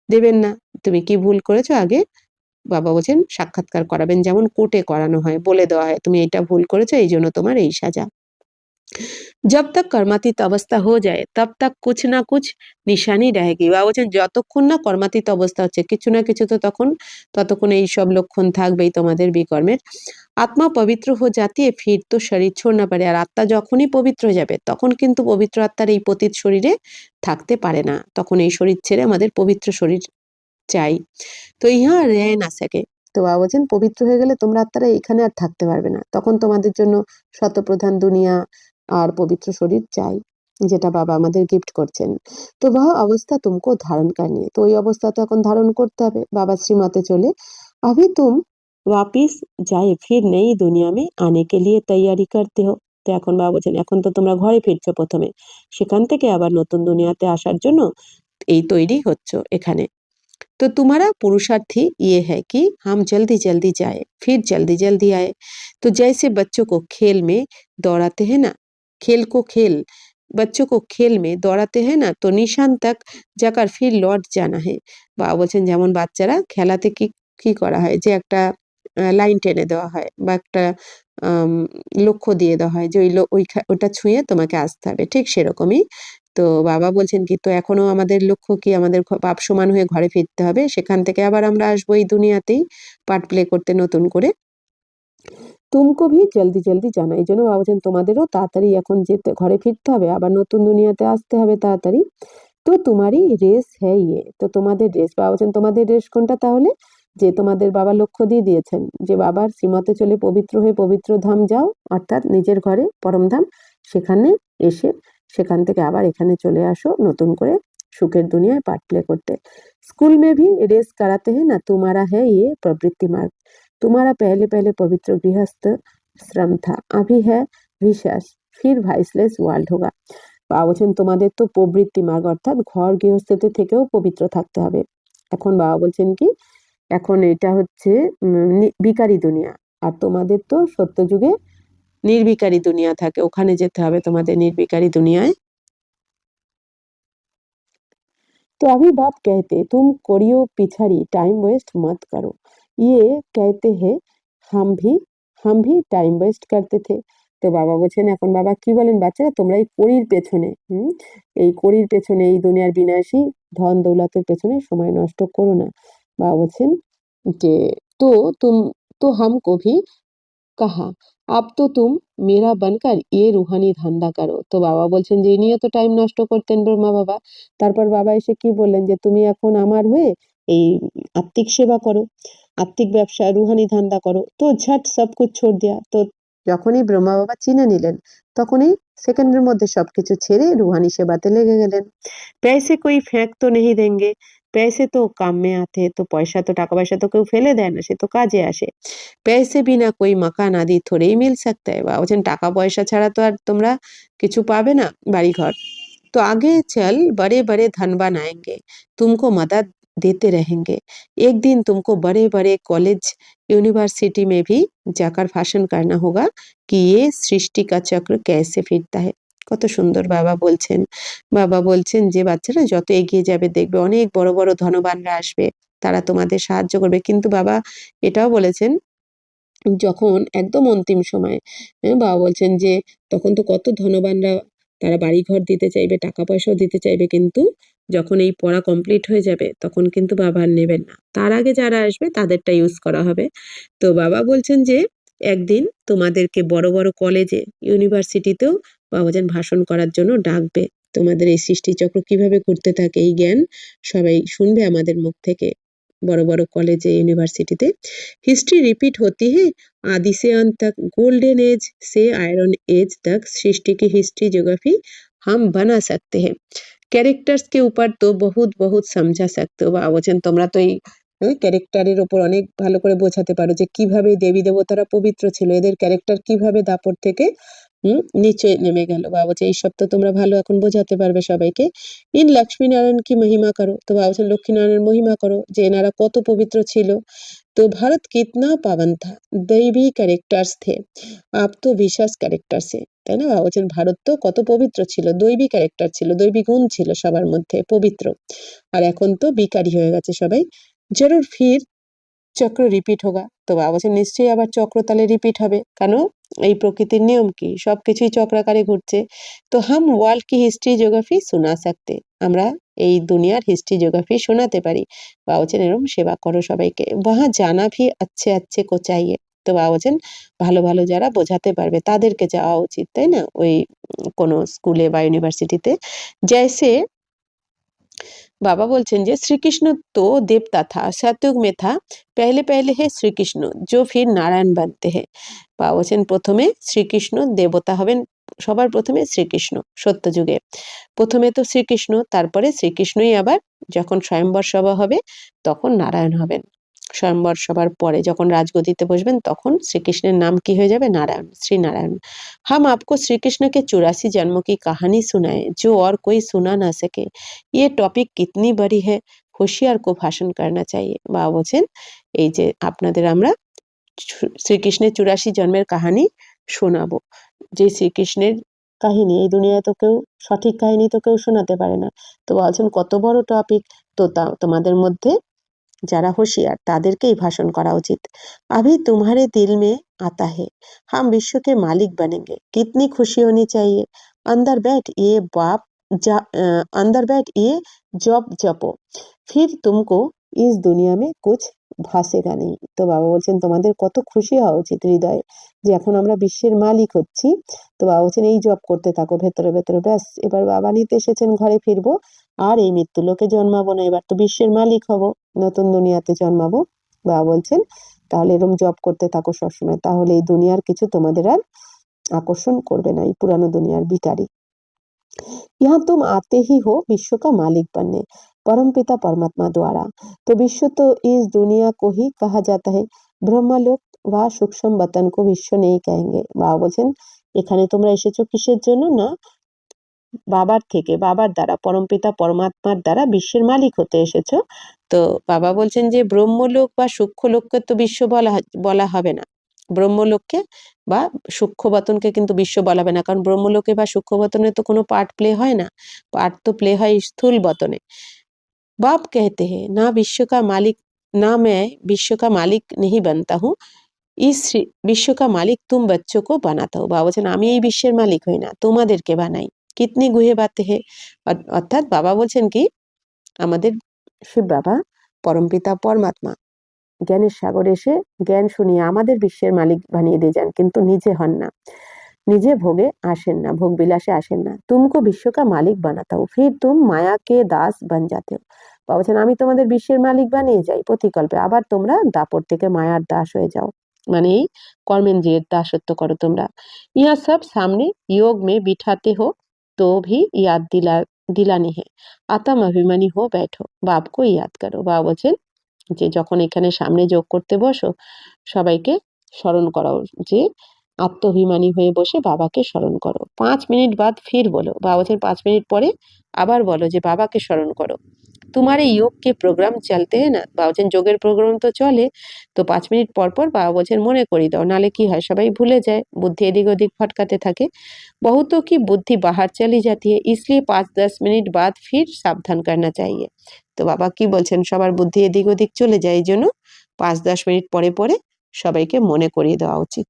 দেবেন না, তুমি কি ভুল করেছো আগে বাবা বলছেন সাক্ষাৎকার করাবেন, যেমন কোর্টে করানো হয়, বলে দেওয়া হয় তুমি এটা ভুল করেছো, এই জন্য তোমার এই সাজা। जब तक কর্মাতীত অবস্থা हो जाए तब तक कुछ ना कुछ নিশানি रहेगी। বাবা বলছেন যতক্ষণ না কর্মাতীত অবস্থা হচ্ছে কিছু না কিছু তো ততক্ষণ এই সব লক্ষণ থাকবেই তোমাদের বিকর্মের। আত্মা পবিত্র হয়ে जाती है फिर तो शरीर छोड़ना पड़े। আর আত্মা যখনই পবিত্র হয়ে যাবে তখন কিন্তু পবিত্র আত্মার এই পতিত শরীরে থাকতে পারে না, তখন এই শরীর ছেড়ে আমাদের পবিত্র শরীর চাই। তো ইহা রে না সকে। তো বাবা বলছেন পবিত্র হয়ে গেলে তোমরা আত্মারা এখানে আর থাকতে পারবে না, তখন তোমাদের জন্য শতপ্রধান দুনিয়া আর পবিত্র শরীর চাই, যেটা বাবা আমাদের গিফট করছেন। তো वह अवस्था तुमको धारण करनी है। তো ওই অবস্থা তো এখন ধারণ করতে হবে বাবা শ্রীমতে চলে। अभी तुम वापिस जाए फिर नई दुनिया में आने के लिए तैयारी करते हो। তো এখন বাবা বলছেন এখন তো তোমরা ঘরে ফিরছো প্রথমে, সেখান থেকে আবার নতুন দুনিয়াতে আসার জন্য এই তৈরি হচ্ছ এখানে। तो तुम्हारा पुरुषार्थी ये है कि हम जल्दी जल्दी जाए फिर जल्दी जल्दी आए। तो जैसे बच्चों को खेल में दौड़ाते हैं ना, खेल को खेल बच्चों को खेल में दौड़ाते हैं ना, तो निशान तक जाकर फिर लौट जाना है। বাবা বলছেন যেমন বাচ্চারা খেলাতে কি কি করা হয়, যে একটা লাইন টেনে দেওয়া হয় বা একটা আম, লক্ষ্য দিয়ে দেওয়া হয় যে ওটা ছুঁয়ে তোমাকে আসতে হবে, ঠিক সেরকমই। তো বাবা বলছেন কি, তো এখনো আমাদের লক্ষ্য কি, আমাদের বাপ সমান হয়ে ঘরে ফিরতে হবে, সেখান থেকে আবার আমরা আসবো এই দুনিয়াতেই পার্ট প্লে করতে নতুন করে। তুমকো ভি জলদি জলদি জানা, এই জন্য বাবা বলছেন তোমাদেরও তাড়াতাড়ি এখন যেতে ঘরে ফিরতে হবে, আবার নতুন দুনিয়াতে আসতে হবে তাড়াতাড়ি। তো তোমারই রেস হ্যাঁ ইয়ে, তো তোমাদের রেস, বাবা বলছেন তোমাদের রেস কোনটা তাহলে, যে তোমাদের বাবা লক্ষ্য দিয়ে দিয়েছেন যে বাবার শ্রীমতে চলে পবিত্র হয়ে পবিত্র ধাম যাও, অর্থাৎ নিজের ঘরে পরমধাম, সেখানে এসে সেখান থেকে আবার এখানে চলে আসো নতুন করে সুখের দুনিয়ায় পার্ট প্লে করতে। स्कूल में भी रेस कराते हैं ना, तुम्हारा है ये प्रवृत्ति मार्ग। तुम्हारा पहले पहले पवित्र गृहस्थ श्रम था, अभी है विश्वास, फिर वाइसलेस वर्ल्ड होगा। বাবা বলছেন তোমাদের তো প্রবৃত্তি মার্গ, অর্থাৎ ঘর গৃহস্থতে থেকেও পবিত্র থাকতে হবে। এখন বাবা বলছেন কি, এখন এটা হচ্ছে বিকারী দুনিয়া, আর তোমাদের তো সত্যযুগে নির্বিকারী দুনিয়া থাকে, ওখানে যেতে হবে তোমাদের নির্বিকারী দুনিয়ায়। तो अभी बाप कहते तुम करियो पिछाड़ी टाइम वेस्ट मत करो, ये कहते हैं हम भी টাইম ওয়েস্ট করতে থে। তো বাবা বলছেন এখন বাবা কি বলেন, বাচ্চারা তোমরা এই কড়ির পেছনে এই কড়ির পেছনে এই দুনিয়ার বিনাশী ধন দৌলতের পেছনে সময় নষ্ট করো না। বাবা বলছেন যে তো তুম তো हमको भी कहा अब तो तुम मेरा बनकर ये রুহানি ধান্দা করো। তো বাবা বলছেন যে ইনিও তো টাইম নষ্ট করতেন ব্রহ্মা বাবা, তারপর বাবা এসে কি বললেন যে তুমি এখন আমার হয়ে এই আত্মিক সেবা করো, আত্মিক ব্যবসা রুহানি ধান্দা করো। তো ঝট সব কুছ ছোড় দিয়া, তো যখনই ব্রহ্মা বাবা চিনে নিলেন তখনই সেকেন্ডের মধ্যে সবকিছু ছেড়ে রুহানি সেবাতে লেগে গেলেন। पैसे कोई फेंक तो नहीं देंगे, पैसे तो काम में आते हैं। তো পয়সা তো টাকা পয়সা তো কেউ ফেলে দেয় না, সে তো কাজে আসে। पैसे बिना कोई मकान आदि थोड़े ही मिल सकता है। বাবা বলছেন টাকা পয়সা ছাড়া তো আর তোমরা কিছু পাবে না, বাড়ি ঘর। तो आगे चल बड़े बड़े धन बनाएंगे, तुमको मदद देते रहेंगे। एक दिन तुमको बड़े बड़े कॉलेज यूनिवर्सिटी में भी जाकर भाषण करना होगा कि ये सृष्टि का चक्र कैसे फिरता है। কত সুন্দর বাবা বলছেন। বাবা বলছেন যে বাচ্চারা যত এগিয়ে যাবে দেখবে অনেক বড় বড় ধনবানরা আসবে, তারা তোমাদের সাহায্য করবে। কিন্তু বাবা এটাও বলেছেন যখন একদম অন্তিম সময়ে বাবা বলছেন যে তখন তো কত ধনবানরা তারা বাড়িঘর দিতে চাইবে, টাকা পয়সাও দিতে চাইবে, কিন্তু যখন এই পড়া কমপ্লিট হয়ে যাবে তখন কিন্তু বাবা আর নেবেন না, তার আগে যারা আসবে তাদেরটা ইউজ করা হবে। তো বাবা বলছেন যে একদিন তোমাদেরকে বড় বড় কলেজে ইউনিভার্সিটিতেও বাবা যেন ভাষণ করার জন্য ডাকবে, তোমাদের এই সৃষ্টিচক্র কিভাবে ঘুরতে থাকে এই জ্ঞান সবাই শুনবে আমাদের মুখ থেকে, বড় বড় কলেজে ইউনিভার্সিটিতে। हिस्ट्री रिपीट होती है आदि से अंत तक, गोल्डन एज से आयरन एज तक सृष्टि की हिस्ट्री ज्योग्राफी हम बना सकते हैं। ক্যারেক্টার্স কে উপর তো বহুত বহুত সমঝা सकते हो। বা বলছেন তোমরা তো এই ক্যারেক্টারের ওপর অনেক ভালো করে বোঝাতে পারো যে কিভাবে দেবী দেবতারা পবিত্র ছিল, এদের ক্যারেক্টার কিভাবে দাপট থেকে নিচে নেমে গেল। বাবা বলছে এইসব তো তোমরা ভালো এখন বোঝাতে পারবে সবাইকে। ইন লক্ষ্মী নারায়ণ কি মহিমা করো, তো বাবা বলছেন লক্ষ্মী নারায়ণের মহিমা করো যে এনারা কত পবিত্র ছিল। तो भारत कितना पावन था, दैवी कैरेक्टार्स थे, आप तो विशेष कैरेक्टार से, তাই না? বাবা বলছেন ভারত তো কত পবিত্র ছিল, দৈবী ক্যারেক্টার ছিল, দৈবী গুণ ছিল সবার মধ্যে, পবিত্র। আর এখন তো বিকারী হয়ে গেছে সবাই। জরুর ফির চক্র রিপিট হোগা। তো বাবা বলছেন নিশ্চয়ই আবার চক্র তাহলে রিপিট হবে, কেন এই প্রকৃতির নিয়ম কি, সবকিছুই চক্রাকারে ঘুরছে। তো হাম ওয়ার্ল্ড কি হিস্ট্রি জিওগ্রাফি শোনা सकते, আমরা এই দুনিয়ার হিস্ট্রি জিওগ্রাফি শোনাতে পারি। বাবা বলছেন এরকম সেবা করো সবাইকে। वहाँ जाना भी अच्छे अच्छे को चाहिए। তো বাবা বলছেন ভালো ভালো যারা বোঝাতে পারবে তাদেরকে যাওয়া উচিত, তাই না, ওই কোনো স্কুলে বা ইউনিভার্সিটিতে। जैसे बाबा बोलছেন যে শ্রীকৃষ্ণ तो देवता था, सतयुग में था, पहले पहले है শ্রীকৃষ্ণ जो फिर नारायण बनते हैं। বাবা বলছেন প্রথমে শ্রীকৃষ্ণ দেবতা হবেন, সবার প্রথমে শ্রীকৃষ্ণ সত্য যুগে। প্রথমে তো শ্রীকৃষ্ণ, তারপরে শ্রীকৃষ্ণই আবার যখন স্বয়ম্বর সভা হবে তখন নারায়ণ হবেন। স্বয়ম্বর সভার পরে যখন রাজগদিতে বসবেন তখন শ্রীকৃষ্ণের নাম কি হয়ে যাবে, নারায়ণ, শ্রী নারায়ণ। हम आपको श्री कृष्ण के 84 जन्मों की कहानी सुनाए जो और कोई सुना ना सके। ये टॉपिक कितनी बड़ी है, होशियार को भाषण करना चाहिए। বাবা বলছেন এই যে আপনাদের আমরা শ্রীকৃষ্ণের 84 জন্মের কাহিনী শোনাবো, যে শ্রীকৃষ্ণের কাহিনী এই দুনিয়ায় তো কেউ সঠিক কাহিনী তো কেউ শোনাতে পারে না। তো বলছেন কত বড় টপিক, তো তোমাদের মধ্যে যারা होशियार তাদেরকেই ভাষণ করা উচিত। अभी तुम्हारे दिल में आता है हम विश्व के मालिक बनेंगे, कितनी खुशी होनी चाहिए। अंदर बैठ ये अंदर बैठ ये जप जपो, फिर तुमको इस दुनिया में कुछ ভাসেগা নেই। তো বাবা বলছেন তোমাদের কত খুশি হওয়া উচিত হৃদয়ে যে এখন আমরা বিশ্বের মালিক হচ্ছি। তো বাবা বলছেন এই জব করতে থাকো ভেতরে ভেতরে, ব্যাস এবার বাবা নিতে এসেছেন, ঘরে ফিরবো, আর এই মৃত্যুলোকে জন্মাবো না, এবার তো বিশ্বের মালিক হব, নতুন দুনিয়াতে জন্মাবো। বাবা বলছেন তাহলে এরম জব করতে থাকো সবসময়, তাহলে এই দুনিয়ার কিছু তোমাদের আর আকর্ষণ করবে না, এই পুরানো দুনিয়ার ভিখারি। यहाँ तुम आते ही हो विश्व का मालिक बनने, परमपिता परमात्मा द्वारा। तो विश्व तो इस दुनिया को ही कहा जाता है, ब्रह्मलोक বা सूक्ष्म बतन को विश्व नहीं कहेंगे। বাবা বলছেন এখানে তোমরা এসেছো কিসের জন্য, না বাবার থেকে, বাবার দ্বারা, পরমপিতা পরমাত্মার দ্বারা বিশ্বের মালিক হতে এসেছো। তো বাবা বলছেন যে ব্রহ্মলোক বা সূক্ষ্মলোককে তো বিশ্ব বলা হবে না, ব্রহ্মলোককে বা সূক্ষ্মবতনকে কিন্তু বিশ্ব বলা হবে না, কারণ ব্রহ্মলোকে বা সূক্ষ্মবতনে তো কোনো পার্ট প্লে হয় না, পার্ট তো প্লে হয় স্থূল বতনে। बाप कहते हैं ना विश्व का मालिक, ना मैं विश्व का मालिक नहीं बनता हूँ, इस विश्व का मालिक तुम बच्चों को बनाता हूँ। বাবা বলছেন আমি এই বিশ্বের মালিক হই না, তোমাদেরকে বানাই। কিতনি গুহে বাতে হে, অর্থাৎ বাবা বলছেন কি আমাদের শিব বাবা পরমপিতা পরমাত্মা জ্ঞানের সাগর এসে জ্ঞান শুনিয়ে আমাদের বিশ্বের মালিক বানিয়ে দিয়ে যান, কিন্তু নিজে হন না, নিজে ভোগে আসেন না, ভোগ বিলাসে আসেন না। তুমকো বিশ্ব কা মালিক বানাতা হো, ফির তুম মায়া কে দাস বান जाते हो। বাবা বলছেন আমি তোমাদের বিশ্বের মালিক বানিয়ে যাই প্রতিকল্পে, আবার তোমরা দাপট থেকে মায়ার দাস হয়ে যাও, মানে এই কর্মেন্দ্রিয়ের দাসত্ব করো তোমরা। यह सब सामने योग में बिठाते हो तो भी याद दिलानी है, आत्म अभिमानी हो बैठो, बाप को याद करो। বাবা বলছেন যে যখন এখানে সামনে যোগ করতে বসো সবাইকে স্মরণ করাও, যে আত্মাভিমানী হয়ে বসে বাবাকে স্মরণ করো। 5 মিনিট বাদ ফির বলো, বাবা বলছেন 5 মিনিট পরে আবার বলো যে বাবাকে স্মরণ করো। তোমার এই যোগ কে প্রোগ্রাম চলতে হয় না, বাবা বলছেন যোগের প্রোগ্রাম তো চলে, তো 5 মিনিট পর পর বাবা বলছেন মনে করিয়ে দাও, নালে কি হয় সবাই ভুলে যায়, বুদ্ধি এদিক ওদিক ফটকাতে থাকে, बहुतों की बुद्धि बाहर चली जाती है, इसलिए 5-10 মিনিট বাদ ফির সাবধান करना चाहिए। তো বাবা কি বলছেন সবার বুদ্ধি এদিক ওদিক চলে যায়, এই জন্য 5-10 মিনিট পরে পরে সবাইকে মনে করিয়ে দেওয়া উচিত।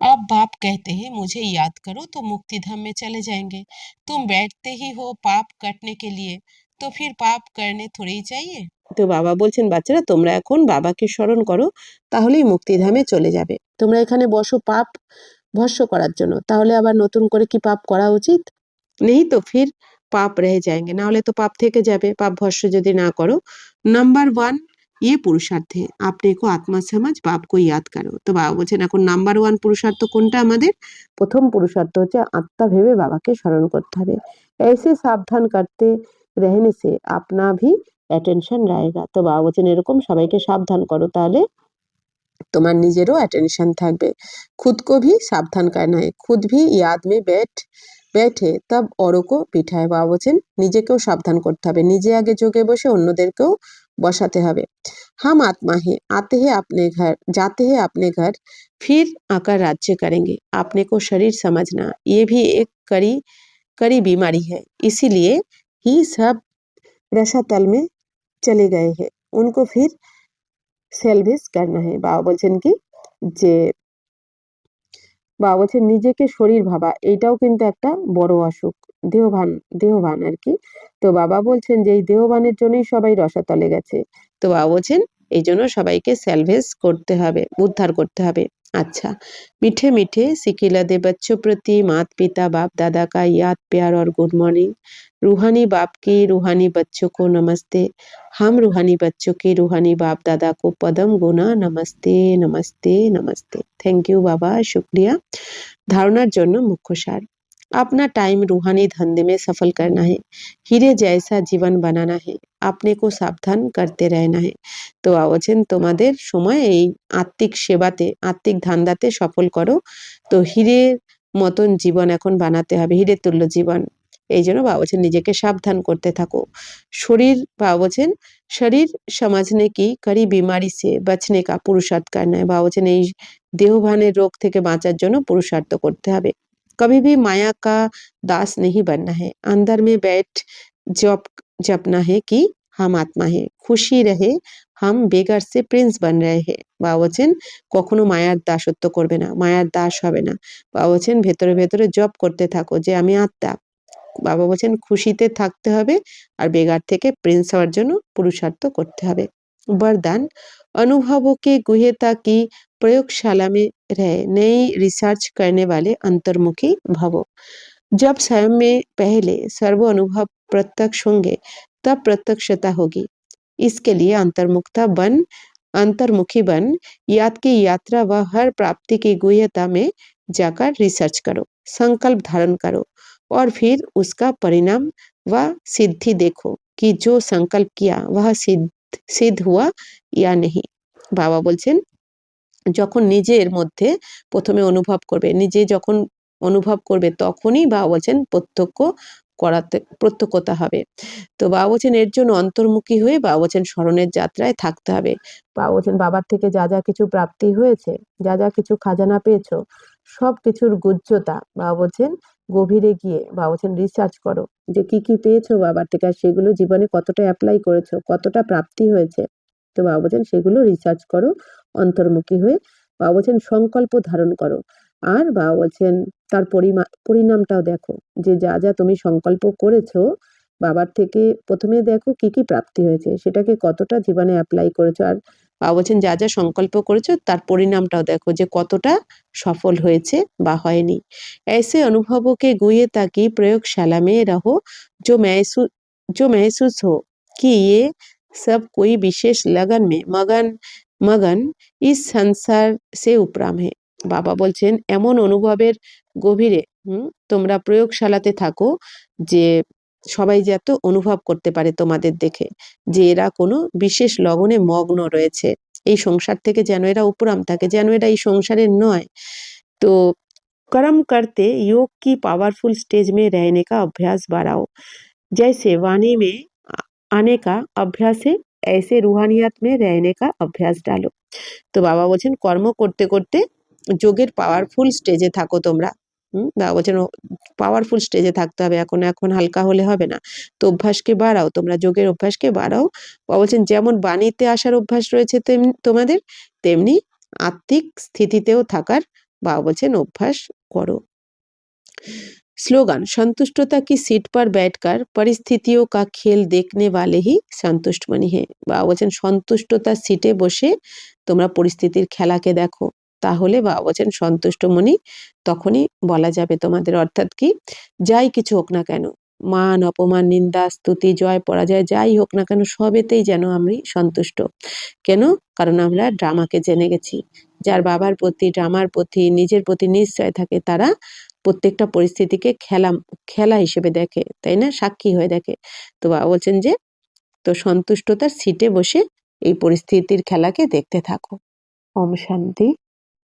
अब बाप कहते हैं मुझे याद करो तो मुक्ति धाम में चले जाएंगे, तुम बैठते ही हो पाप कटने के लिए, तो फिर पाप करने थोड़ी ही चाहिए। তো বাবা বলছেন বাচ্চারা তোমরা এখন বাবাকে স্মরণ করো তাহলেই মুক্তিধামে চলে যাবে, তোমরা এখানে বসো পাপ ভস্য করার জন্য, তাহলে আবার নতুন করে কি পাপ করা উচিত নেই, তো ফির পাপ রহে जाएंगे, না হলে তো পাপ থেকে যাবে পাপ ভস্য যদি না করো। নাম্বার 1 ये पुरुषार्थ है, আপনি को आत्मा समझ बाप को याद करो। তো বাবা বলছেন এখন নাম্বার 1 পুরুষার্থ কোনটা আমাদের, প্রথম পুরুষার্থ হচ্ছে আত্মা ভেবে বাবাকে স্মরণ করতে হবে। ऐसे सावधान करते रहने से अपना भी অ্যাটেনশন रहेगा। তো বাবা বলছেন এরকম সবাইকে সাবধান করো তাহলে তোমার নিজেরও অ্যাটেনশন থাকবে। खुद को भी सावधान करना है, खुद भी याद में बैठे तब औरों को बिठाए। বাবা বলছেন নিজেকেও সাবধান করতে হবে, নিজে আগে যোগে বসে অন্যদেরকেও বসাতে হবে। हम आत्मा है, आते हैं अपने घर, जाते हैं अपने घर, फिर आकर राज्य करेंगे, अपने को शरीर समझना ये भी एक कड़ी कड़ी बीमारी है, इसीलिए ही सब रसातल में चले गए हैं, उनको फिर সেলভিস करना है। বাবা বলছেন কি যে বাবা বলছেন নিজেকে শরীর ভাবা, এইটাও কিন্তু একটা বড় অসুখ। দেহভান দেহভান আর কি। তো বাবা বলছেন যে এই দেহভানের জন্যই সবাই রসাতলে গেছে। তো বাবা বলছেন এই জন্য সবাইকে সেলভেজ করতে হবে, উদ্ধার করতে হবে। अच्छा, मीठे मीठे सिकिलदे बच्चों प्रति मात पिता बाप दादा का याद प्यार और गुड मॉर्निंग। रूहानी बाप की रूहानी बच्चों को नमस्ते। हम रूहानी बच्चों के रूहानी बाप दादा को पदम गुना नमस्ते नमस्ते नमस्ते। थैंक यू बाबा, शुक्रिया। धारणार जन्य मुख्य सार। अपना टाइम रूहानी धंधे में सफल करना है, हीरे जैसा जीवन बनाना है, अपने को सावधान करते रहना है। তো বলছেন তোমাদের সময় এই আত্মিক সেবাতে আত্মিক ধান্দাতে সফল করো। তো হীরের মতন জীবন এখন বানাতে হবে, হীরের তুল্য জীবন। এই জন্য বাবা বলছেন নিজেকে সাবধান করতে থাকো। শরীর বাবা বলছেন শরীর समझने की कड़ी बीमारी से बचने का पुरुषार्थ करना है। বাবা বলছেন এই देहभाনের रोग থেকে বাঁচার জন্য পুরুষার্থ করতে হবে। कभी भी माया का दास नहीं बनना है, अंदर में बैठ जप जपना है कि हम आत्मा है, खुशी रहे हम बेगार से प्रिंस बन रहे हैं। বাবা বলছেন কখনো মায়ার দাসত্ব করবে না, মায়ার দাস হবে না। বাবা বলছেন ভেতরে ভেতরে জপ করতে থাকো যে আমি আত্মা। বাবা বলছেন খুশিতে থাকতে হবে আর বেগার থেকে প্রিন্স হওয়ার জন্য পুরুষার্থ করতে হবে। वरदान, अनुभवों के गुह्यता की प्रयोगशाला में रह नई रिसर्च करने वाले अंतर्मुखी भवो। जब स्वयं में पहले सर्व अनुभव प्रत्यक्ष होंगे तब प्रत्यक्षता होगी। इसके लिए अंतर्मुखी बन याद की यात्रा व हर प्राप्ति की गुह्यता में जाकर रिसर्च करो, संकल्प धारण करो और फिर उसका परिणाम व सिद्धि देखो कि जो संकल्प किया वह सिद्ध हुआ या नहीं। বাবা বলছেন যখন নিজের মধ্যে প্রথমে অনুভব করবে, নিজে যখন অনুভব করবে তখনই বাবা বলছেন প্রত্যক্ষতা হবে। তো বাবা বলছেন এর জন্য অন্তর্মুখী হয়ে বাবা বলছেন স্মরণের যাত্রায় থাকতে হবে। বাবা বলছেন বাবার থেকে যা যা কিছু প্রাপ্তি হয়েছে, যা যা কিছু খাজানা পেয়েছো, সব কিছুর গুহ্যতা বাবা বলছেন গভীরে গিয়ে বাবা বলছেন রিসার্চ করো যে কি কি পেয়েছো বাবার থেকে আর সেগুলো জীবনে কতটা অ্যাপ্লাই করেছো, কতটা প্রাপ্তি হয়েছে। তো বাবা বলছেন সেগুলো রিসার্চ করো অন্তর্মুখী হয়ে। বাবা বলছেন সংকল্প ধারণ করো আর বাবা বলছেন তার পরিণামটাও দেখো যে যা যা তুমি সংকল্প করেছো বাবার থেকে প্রথমে দেখো কি কি প্রাপ্তি হয়েছে, সেটাকে কতটা জীবনে অ্যাপ্লাই করেছো। আর বাবা বলছেন যা যা সংকল্প করেছো তার পরিণামটাও দেখো যে কতটা সফল হয়েছে বা হয়নি। ऐसे अनुभवों के गुए ताकि प्रयोगशाला में रहो, जो महसूस हो कि ये सब कोई विशेष लगन में मगन मगन इस संसार से उपराम है। বাবা বলছেন এমন অনুভবের গভীরে তোমরা প্রয়োগশালাতে থাকো যে সবাই যাতে অনুভব করতে পারে তোমাদের দেখে যে এরা কোনো বিশেষ লগনে মগ্ন রয়েছে, এই সংসার থেকে যেন এরা উপরাম থাকে, যেন এরা এই সংসারের নয়। তো कर्म करते योग की पावरफुल स्टेज में रहने का अभ्यास बढ़ाओ। जैसे वाणी में आने का अभ्यास है, ऐसे रूहानियत में रहने का अभ्यास डालो। তো বাবা বলছেন কর্ম করতে করতে যোগের পাওয়ারফুল স্টেজে থাকো তোমরা। বাবা বলছেন পাওয়ারফুল স্টেজে থাকতে হবে, এখন এখন হালকা হলে হবে না। তো অভ্যাসকে বাড়াও, তোমরা যোগের অভ্যাসকে বাড়াও। বাবা বলছেন যেমন বাণীতে আসার অভ্যাস রয়েছে তোমাদের, তেমনি আত্মিক স্থিতিতেও থাকার বাবা বলছেন অভ্যাস করো। स्लोगन, संतुष्टता की सीट पर बैठकर परिस्थितियों का खेल देखने वाले ही संतुष्ट मनी है। বাবা বলছেন সন্তুষ্টতার সিটে বসে তোমরা পরিস্থিতির খেলাকে দেখো, তাহলে বাবা বলছেন সন্তুষ্ট মনি তখনই বলা যাবে তোমাদের। অর্থাৎ কি যাই কিছু হোক না কেন, মান অপমান নিন্দা স্তুতি জয় পরাজয় যাই হোক না কেন সবেতেই যেন আমি সন্তুষ্ট। কেন? কারণ আমরা ড্রামাকে জেনে গেছি। যার বাবার প্রতি ড্রামার প্রতি নিজের প্রতি নিশ্চয় থাকে তারা প্রত্যেকটা পরিস্থিতিকে খেলা হিসেবে দেখে, তাই না, সাক্ষী হয়ে দেখে। তো বাবা বলছেন যে তো সন্তুষ্টতার সিটে বসে এই পরিস্থিতির খেলাকে দেখতে থাকো। ওম শান্তি।